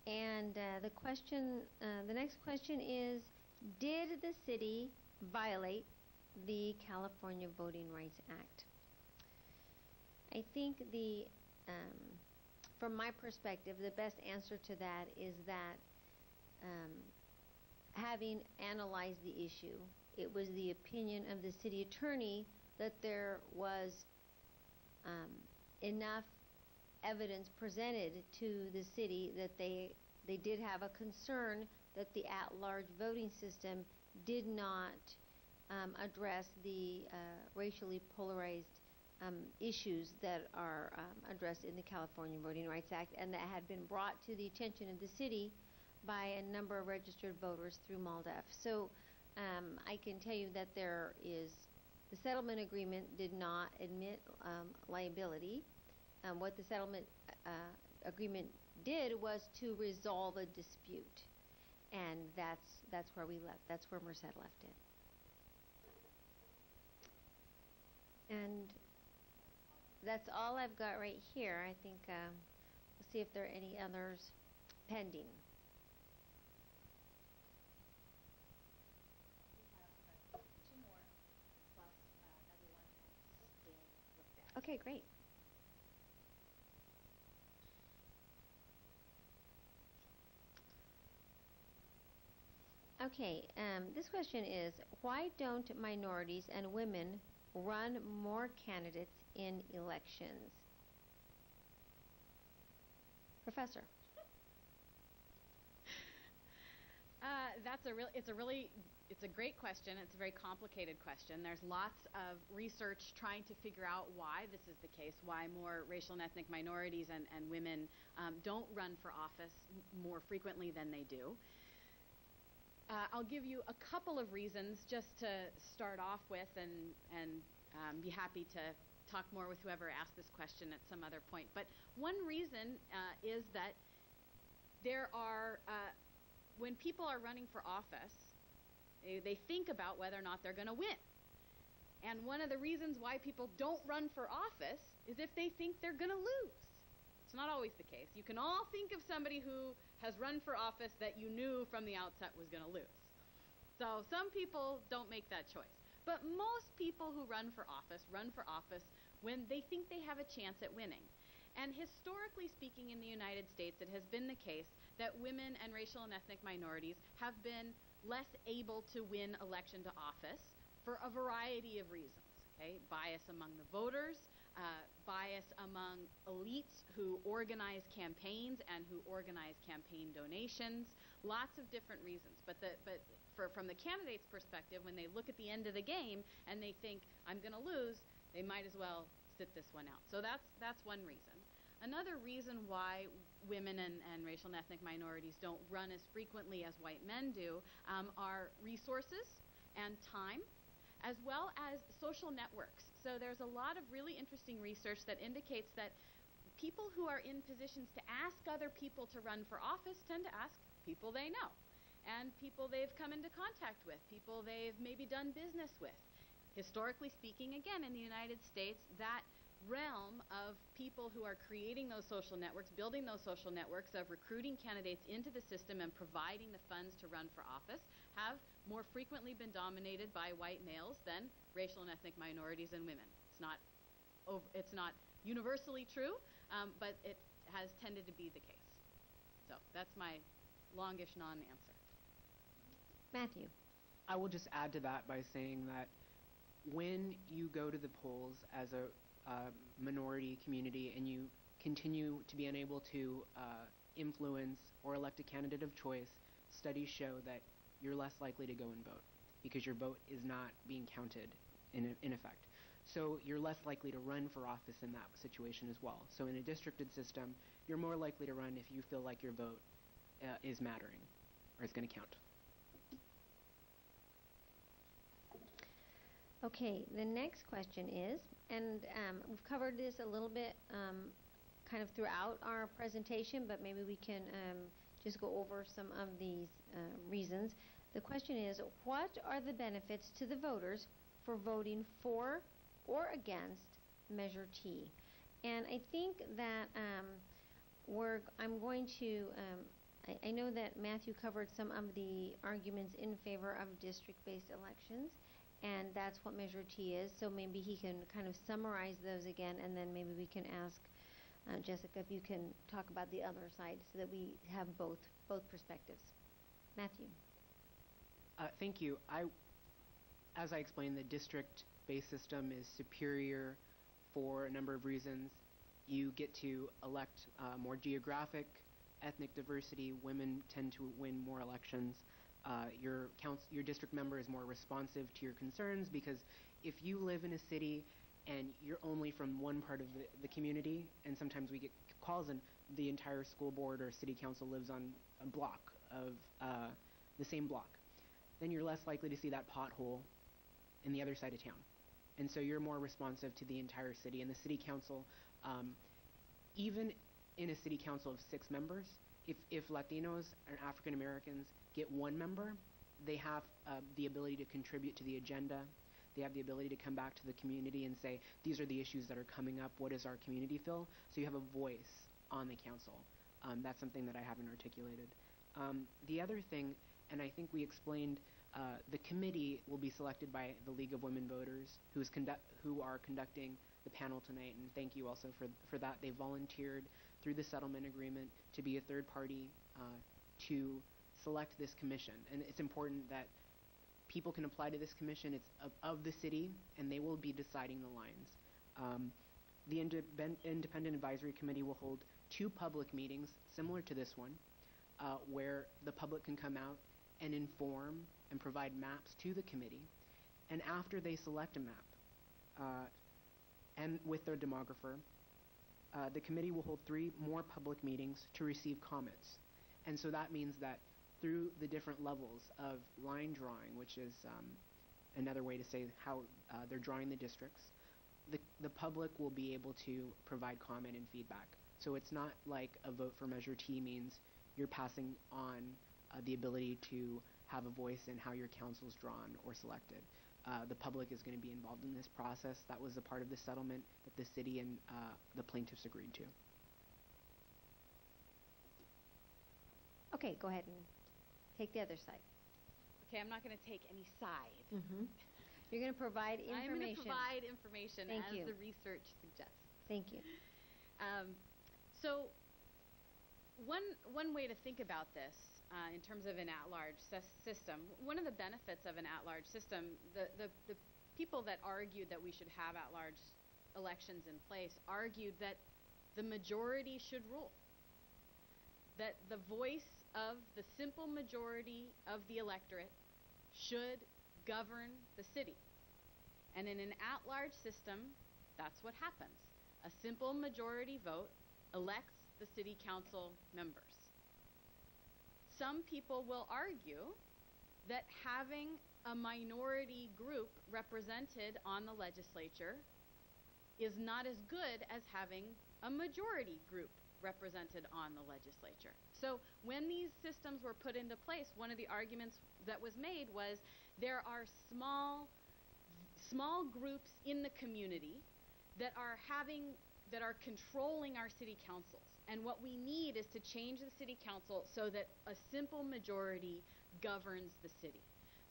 And the next question is, did the city violate the California Voting Rights Act? I think from my perspective, the best answer to that is that having analyzed the issue, it was the opinion of the city attorney that there was enough evidence presented to the city that they did have a concern that the at-large voting system did not address the racially polarized issues that are addressed in the California Voting Rights Act, and that had been brought to the attention of the city by a number of registered voters through MALDEF. So I can tell you that the settlement agreement did not admit liability. What the settlement agreement did was to resolve a dispute, and that's where we left. That's where Merced left it. And that's all I've got right here. I think we'll see if there are any others pending. Two more, plus everyone has been looked at. Okay, great. Okay, this question is, why don't minorities and women run more candidates in elections? Professor. It's a great question. It's a very complicated question. There's lots of research trying to figure out why this is the case, why more racial and ethnic minorities and women don't run for office more frequently than they do. I'll give you a couple of reasons just to start off with, and be happy to talk more with whoever asked this question at some other point. But one reason is that there are, when people are running for office, they think about whether or not they're going to win. And one of the reasons why people don't run for office is if they think they're going to lose. It's not always the case. You can all think of somebody who has run for office that you knew from the outset was going to lose. So some people don't make that choice. But most people who run for office when they think they have a chance at winning. And historically speaking in the United States, it has been the case that women and racial and ethnic minorities have been less able to win election to office for a variety of reasons. Okay? Bias among the voters, bias among elites who organize campaigns and who organize campaign donations, lots of different reasons. But from the candidate's perspective, when they look at the end of the game and they think, I'm going to lose, they might as well sit this one out. So that's one reason. Another reason why women and racial and ethnic minorities don't run as frequently as white men do are resources and time, as well as social networks. So there's a lot of really interesting research that indicates that people who are in positions to ask other people to run for office tend to ask people they know, and people they've come into contact with, people they've maybe done business with. Historically speaking, again, in the United States, that realm of people who are creating those social networks, building those social networks of recruiting candidates into the system and providing the funds to run for office have more frequently been dominated by white males than racial and ethnic minorities and women. It's not universally true, but it has tended to be the case. So that's my longish non-answer. Matthew. I will just add to that by saying that when you go to the polls as a minority community and you continue to be unable to influence or elect a candidate of choice, studies show that you're less likely to go and vote because your vote is not being counted in effect. So you're less likely to run for office in that situation as well. So in a districted system, you're more likely to run if you feel like your vote is mattering or is going to count. Okay, the next question is, and we've covered this a little bit kind of throughout our presentation, but maybe we can just go over some of these reasons. The question is, what are the benefits to the voters for voting for or against Measure T? And I think that I'm going to, I know that Matthew covered some of the arguments in favor of district-based elections, and that's what Measure T is, so maybe he can kind of summarize those again, and then maybe we can ask Jessica if you can talk about the other side so that we have both perspectives. Matthew. Thank you. As I explained, the district-based system is superior for a number of reasons. You get to elect more geographic, ethnic diversity. Women tend to win more elections. Your district member is more responsive to your concerns because if you live in a city and you're only from one part of the community, and sometimes we get calls and the entire school board or city council lives on a block of the same block, then you're less likely to see that pothole in the other side of town. And so you're more responsive to the entire city. And the city council, even in a city council of 6 members, if Latinos and African Americans get 1 member, they have the ability to contribute to the agenda. They have the ability to come back to the community and say, these are the issues that are coming up. What does our community feel? So you have a voice on the council. That's something that I haven't articulated. The other thing, and I think we explained, the committee will be selected by the League of Women Voters, who are conducting the panel tonight, and thank you also for that. They volunteered through the settlement agreement to be a third party to select this commission. And it's important that people can apply to this commission. It's of the city, and they will be deciding the lines. The Independent Advisory Committee will hold 2 public meetings similar to this one, where the public can come out and inform and provide maps to the committee. And after they select a map, and with their demographer, the committee will hold 3 more public meetings to receive comments. And so that means that through the different levels of line drawing, which is another way to say how they're drawing the districts, the public will be able to provide comment and feedback. So it's not like a vote for Measure T means you're passing on the ability to have a voice in how your council is drawn or selected. The public is going to be involved in this process. That was a part of the settlement that the city and the plaintiffs agreed to. Okay, go ahead and take the other side. Okay, I'm not going to take any side. Mm-hmm. You're going to provide information. I'm going to provide information Thank as you. the research suggests. Thank you. So one way to think about this in terms of an at-large system, one of the benefits of an at-large system, the people that argued that we should have at-large elections in place argued that the majority should rule, that the voice of the simple majority of the electorate should govern the city. And in an at-large system, that's what happens. A simple majority vote elects the city council members. Some people will argue that having a minority group represented on the legislature is not as good as having a majority group represented on the legislature. So when these systems were put into place, one of the arguments that was made was there are small groups in the community that are controlling our city councils. And what we need is to change the city council so that a simple majority governs the city.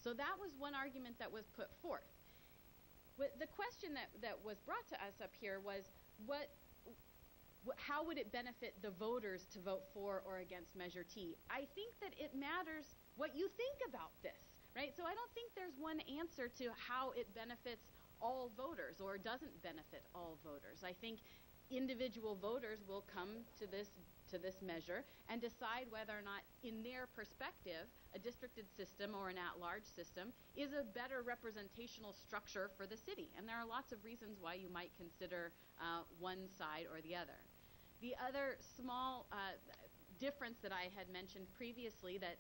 So that was one argument that was put forth. The question that was brought to us up here was how would it benefit the voters to vote for or against Measure T? I think that it matters what you think about this, right? So I don't think there's one answer to how it benefits all voters or doesn't benefit all voters. I think individual voters will come to this measure and decide whether or not, in their perspective, a districted system or an at-large system is a better representational structure for the city. And there are lots of reasons why you might consider one side or the other. The other small difference that I had mentioned previously that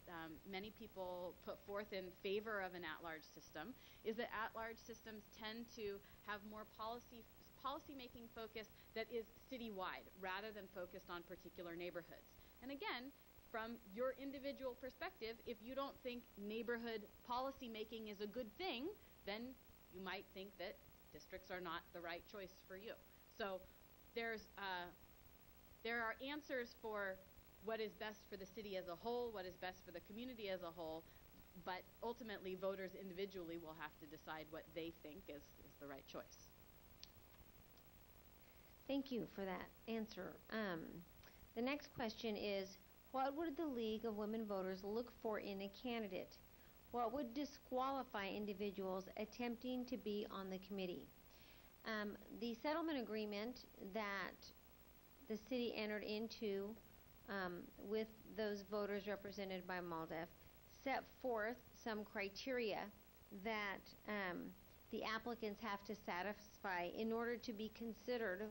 many people put forth in favor of an at-large system is that at-large systems tend to have more policy-making focus that is citywide rather than focused on particular neighborhoods. And again, from your individual perspective, if you don't think neighborhood policy-making is a good thing, then you might think that districts are not the right choice for you. So there are answers for what is best for the city as a whole, what is best for the community as a whole, but ultimately voters individually will have to decide what they think is the right choice. Thank you for that answer. The next question is, what would the League of Women Voters look for in a candidate? What would disqualify individuals attempting to be on the committee? The settlement agreement that the city entered into with those voters represented by MALDEF set forth some criteria that the applicants have to satisfy in order to be considered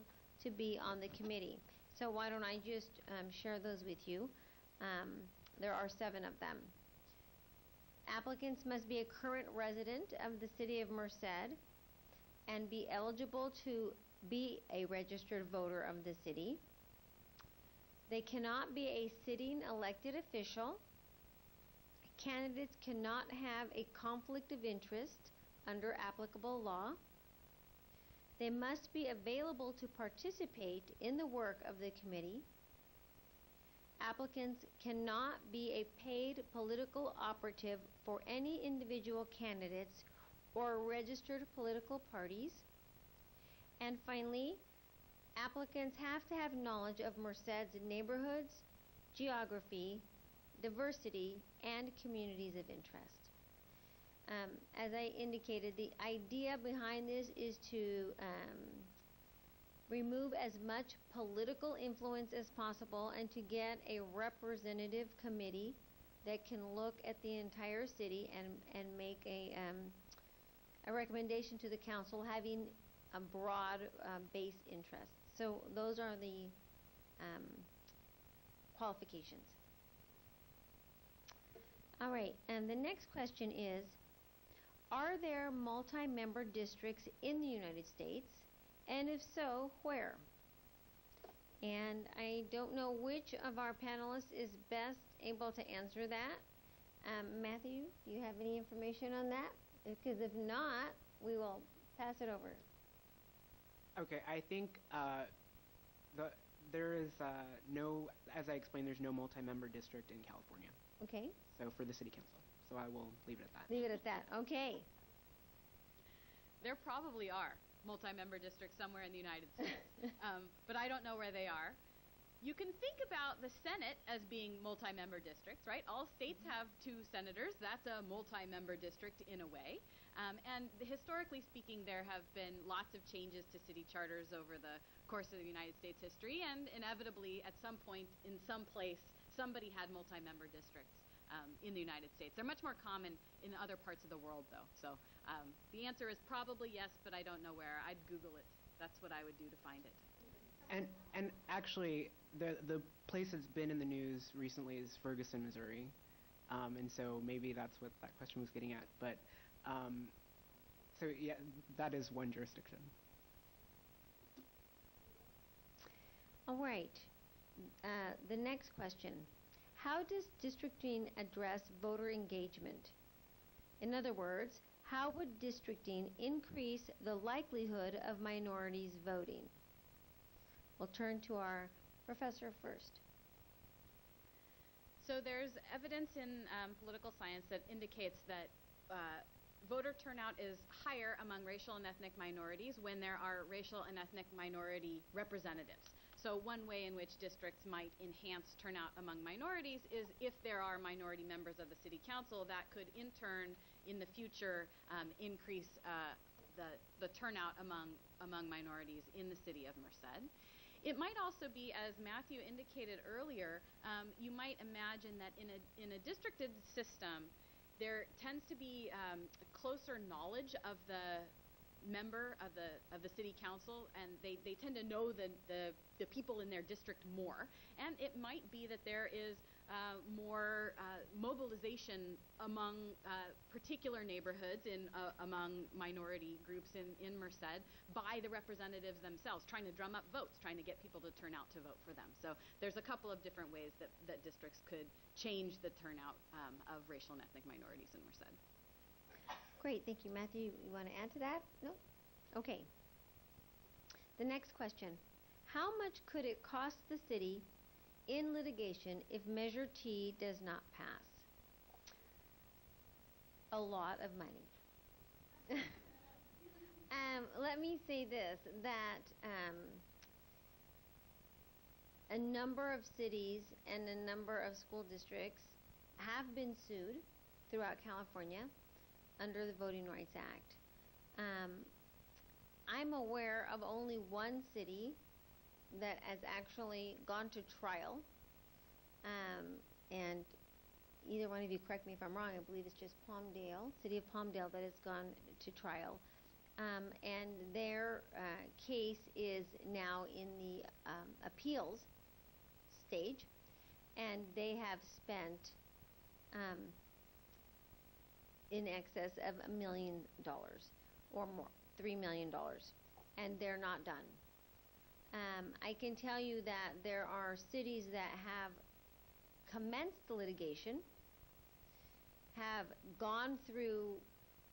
to be on the committee. So why don't I just share those with you? There are 7 of them. Applicants must be a current resident of the city of Merced and be eligible to be a registered voter of the city. They cannot be a sitting elected official. Candidates cannot have a conflict of interest under applicable law. They must be available to participate in the work of the committee. Applicants cannot be a paid political operative for any individual candidates or registered political parties. And finally, applicants have to have knowledge of Merced's neighborhoods, geography, diversity, and communities of interest. As I indicated, the idea behind this is to remove as much political influence as possible and to get a representative committee that can look at the entire city and make a recommendation to the council having a broad base interest. So those are the qualifications. All right, and the next question is, are there multi-member districts in the United States? And if so, where? And I don't know which of our panelists is best able to answer that. Matthew, do you have any information on that? Because if not, we will pass it over. Okay, I think there is no, as I explained, there's no multi-member district in California. Okay. So for the city council. So I will leave it at that. Leave it at that. Okay. There probably are multi-member districts somewhere in the United States, but I don't know where they are. You can think about the Senate as being multi-member districts, right? All states have 2 senators. That's a multi-member district in a way. And historically speaking, there have been lots of changes to city charters over the course of the United States history, and inevitably, at some point, in some place, somebody had multi-member districts in the United States. They're much more common in other parts of the world, though. So the answer is probably yes, but I don't know where. I'd Google it. That's what I would do to find it. And actually, the place that's been in the news recently is Ferguson, Missouri, and so maybe that's what that question was getting at. But so yeah, that is one jurisdiction. All right. The next question. How does districting address voter engagement? In other words, how would districting increase the likelihood of minorities voting? We'll turn to our professor first. So there's evidence in political science that indicates that voter turnout is higher among racial and ethnic minorities when there are racial and ethnic minority representatives. So one way in which districts might enhance turnout among minorities is if there are minority members of the city council, that could in turn in the future increase the turnout among minorities in the city of Merced. It might also be, as Matthew indicated earlier, you might imagine that in a districted system, there tends to be a closer knowledge of the member of the city council, and they tend to know the people in their district more. And it might be that there is more mobilization among particular neighborhoods among minority groups in Merced by the representatives themselves, trying to drum up votes, trying to get people to turn out to vote for them. So there's a couple of different ways that districts could change the turnout of racial and ethnic minorities in Merced. Great, thank you. Matthew, you want to add to that? No? Okay. The next question. How much could it cost the city in litigation if Measure T does not pass? A lot of money. Let me say this, that a number of cities and a number of school districts have been sued throughout California under the Voting Rights Act. I'm aware of only one city that has actually gone to trial, and either one of you correct me if I'm wrong, I believe it's just Palmdale, city of Palmdale, that has gone to trial. And their case is now in the appeals stage, and they have spent in excess of $1 million or more, $3 million, and they're not done. I can tell you that there are cities that have commenced the litigation, have gone through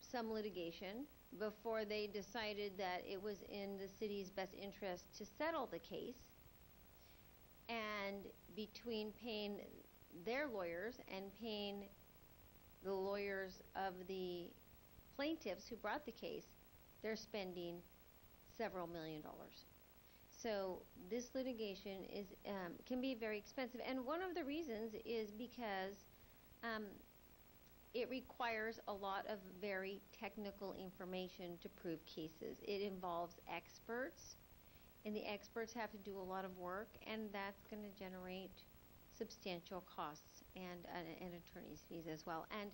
some litigation before they decided that it was in the city's best interest to settle the case, and between paying their lawyers and paying the lawyers of the plaintiffs who brought the case, they're spending several $1 million. So this litigation is can be very expensive, and one of the reasons is because it requires a lot of very technical information to prove cases. It involves experts, and the experts have to do a lot of work, and that's going to generate substantial costs and attorney's fees as well. And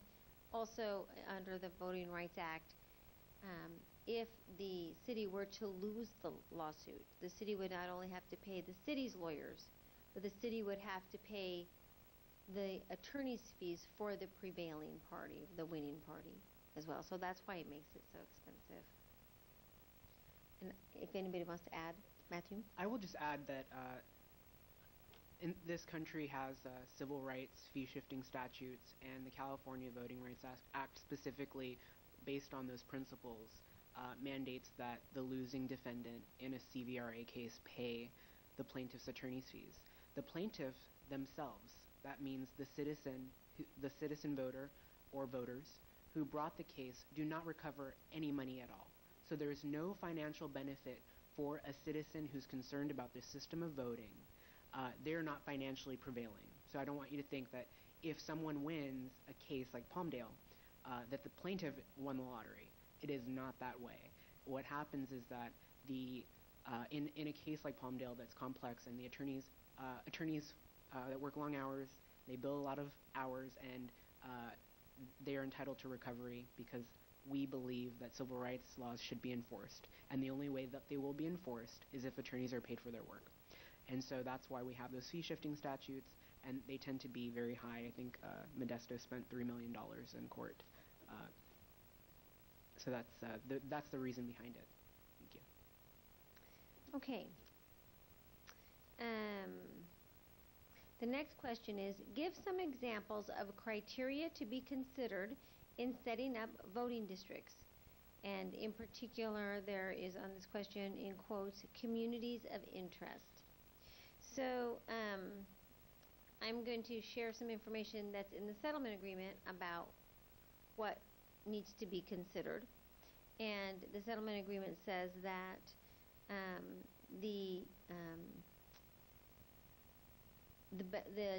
also under the Voting Rights Act, if the city were to lose the lawsuit, the city would not only have to pay the city's lawyers, but the city would have to pay the attorney's fees for the prevailing party, the winning party as well. So that's why it makes it so expensive. And if anybody wants to add, Matthew? I will just add that in this country has civil rights fee-shifting statutes, and the California Voting Rights Act specifically, based on those principles, mandates that the losing defendant in a CVRA case pay the plaintiff's attorney's fees. The plaintiff themselves, that means the citizen voter or voters who brought the case, do not recover any money at all. So there is no financial benefit for a citizen who's concerned about the system of voting. They're not financially prevailing. So I don't want you to think that if someone wins a case like Palmdale, that the plaintiff won the lottery. It is not that way. What happens is that in a case like Palmdale that's complex, and the attorneys that work long hours, they bill a lot of hours, and they are entitled to recovery because we believe that civil rights laws should be enforced. And the only way that they will be enforced is if attorneys are paid for their work. And so that's why we have those fee-shifting statutes, and they tend to be very high. I think Modesto spent $3 million in court. So that's the reason behind it. Thank you. Okay. The next question is, give some examples of criteria to be considered in setting up voting districts. And in particular, there is on this question, in quotes, communities of interest. So I'm going to share some information that's in the settlement agreement about what needs to be considered. And the settlement agreement says that the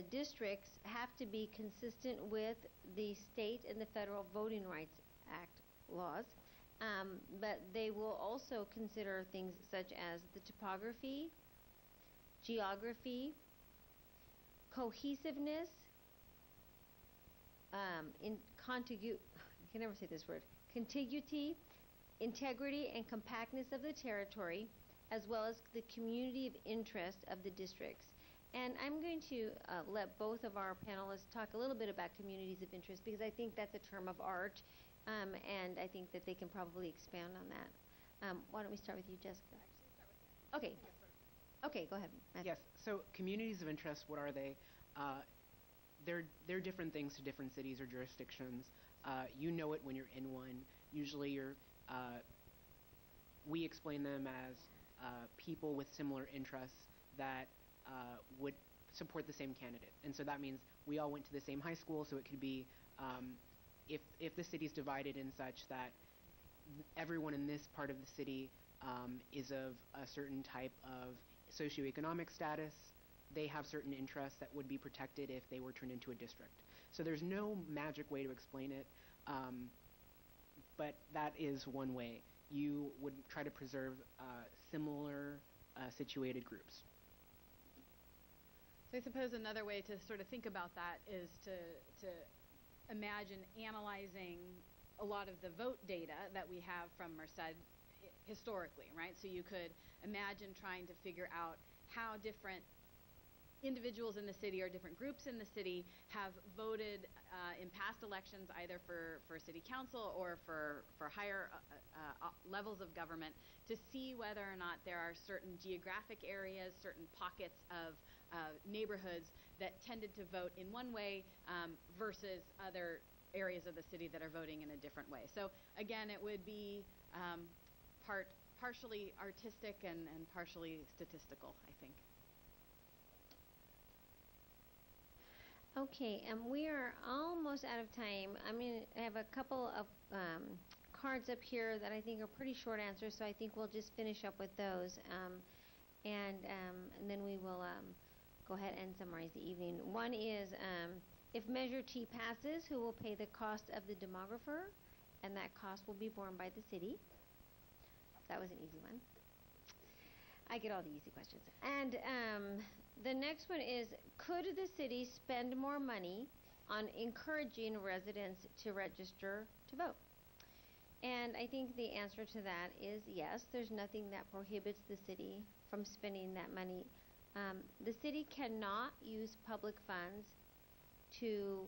districts have to be consistent with the state and the federal Voting Rights Act laws, But they will also consider things such as the topography, geography, cohesiveness, I can never say this word, contiguity, integrity, and compactness of the territory, as well as the community of interest of the districts. And I'm going to let both of our panelists talk a little bit about communities of interest, because I think that's a term of art, and I think that they can probably expand on that. Why don't we start with you, Jessica? Okay. Okay, go ahead, Matthew. Yes. So communities of interest, what are they? They're different things to different cities or jurisdictions. You know it when you're in one. Usually we explain them as people with similar interests that would support the same candidate. And so that means we all went to the same high school, so it could be if the city's divided in such that everyone in this part of the city is of a certain type of socioeconomic status, they have certain interests that would be protected if they were turned into a district. So there's no magic way to explain it, but that is one way. You would try to preserve similar situated groups. So I suppose another way to sort of think about that is to imagine analyzing a lot of the vote data that we have from Merced historically, right? So you could imagine trying to figure out how different individuals in the city or different groups in the city have voted in past elections, either for city council or for higher levels of government, to see whether or not there are certain geographic areas, certain pockets of neighborhoods that tended to vote in one way versus other areas of the city that are voting in a different way. So again, it would be partially artistic and partially statistical, I think. Okay, we are almost out of time. I have a couple of cards up here that I think are pretty short answers, so I think we'll just finish up with those, and then we will go ahead and summarize the evening. One is, if Measure T passes, who will pay the cost of the demographer? And that cost will be borne by the city. That was an easy one. I get all the easy questions. And the next one is, could the city spend more money on encouraging residents to register to vote? And I think the answer to that is yes. There's nothing that prohibits the city from spending that money. The city cannot use public funds to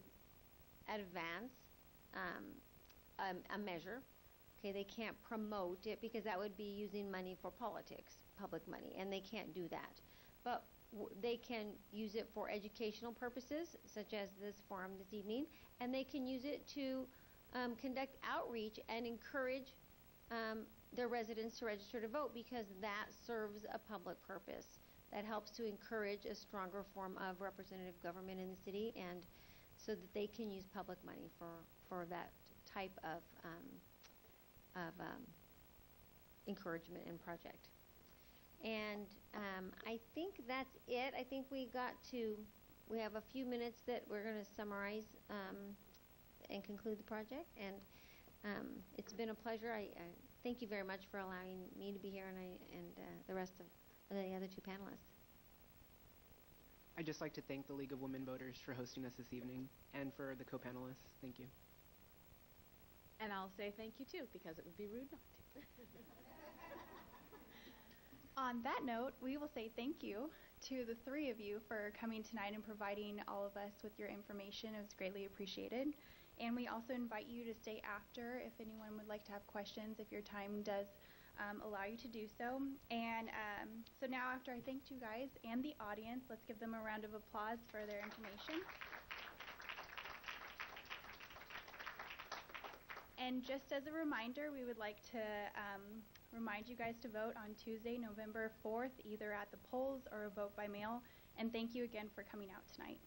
advance a measure. Okay, they can't promote it because that would be using money for politics, public money, and they can't do that. But they can use it for educational purposes, such as this forum this evening, and they can use it to conduct outreach and encourage their residents to register to vote, because that serves a public purpose. That helps to encourage a stronger form of representative government in the city, and so that they can use public money for that type of encouragement and project. And I think that's it. I think we have a few minutes that we're going to summarize and conclude the project. And it's been a pleasure. I thank you very much for allowing me to be here, and the rest of the other two panelists. I'd just like to thank the League of Women Voters for hosting us this evening, and for the co-panelists. Thank you. And I'll say thank you too, because it would be rude not to. On that note, we will say thank you to the three of you for coming tonight and providing all of us with your information. It was greatly appreciated. And we also invite you to stay after if anyone would like to have questions, if your time does allow you to do so. And so now, after I thanked you guys and the audience, let's give them a round of applause for their information. And just as a reminder, we would like to remind you guys to vote on Tuesday, November 4th, either at the polls or a vote by mail. And thank you again for coming out tonight.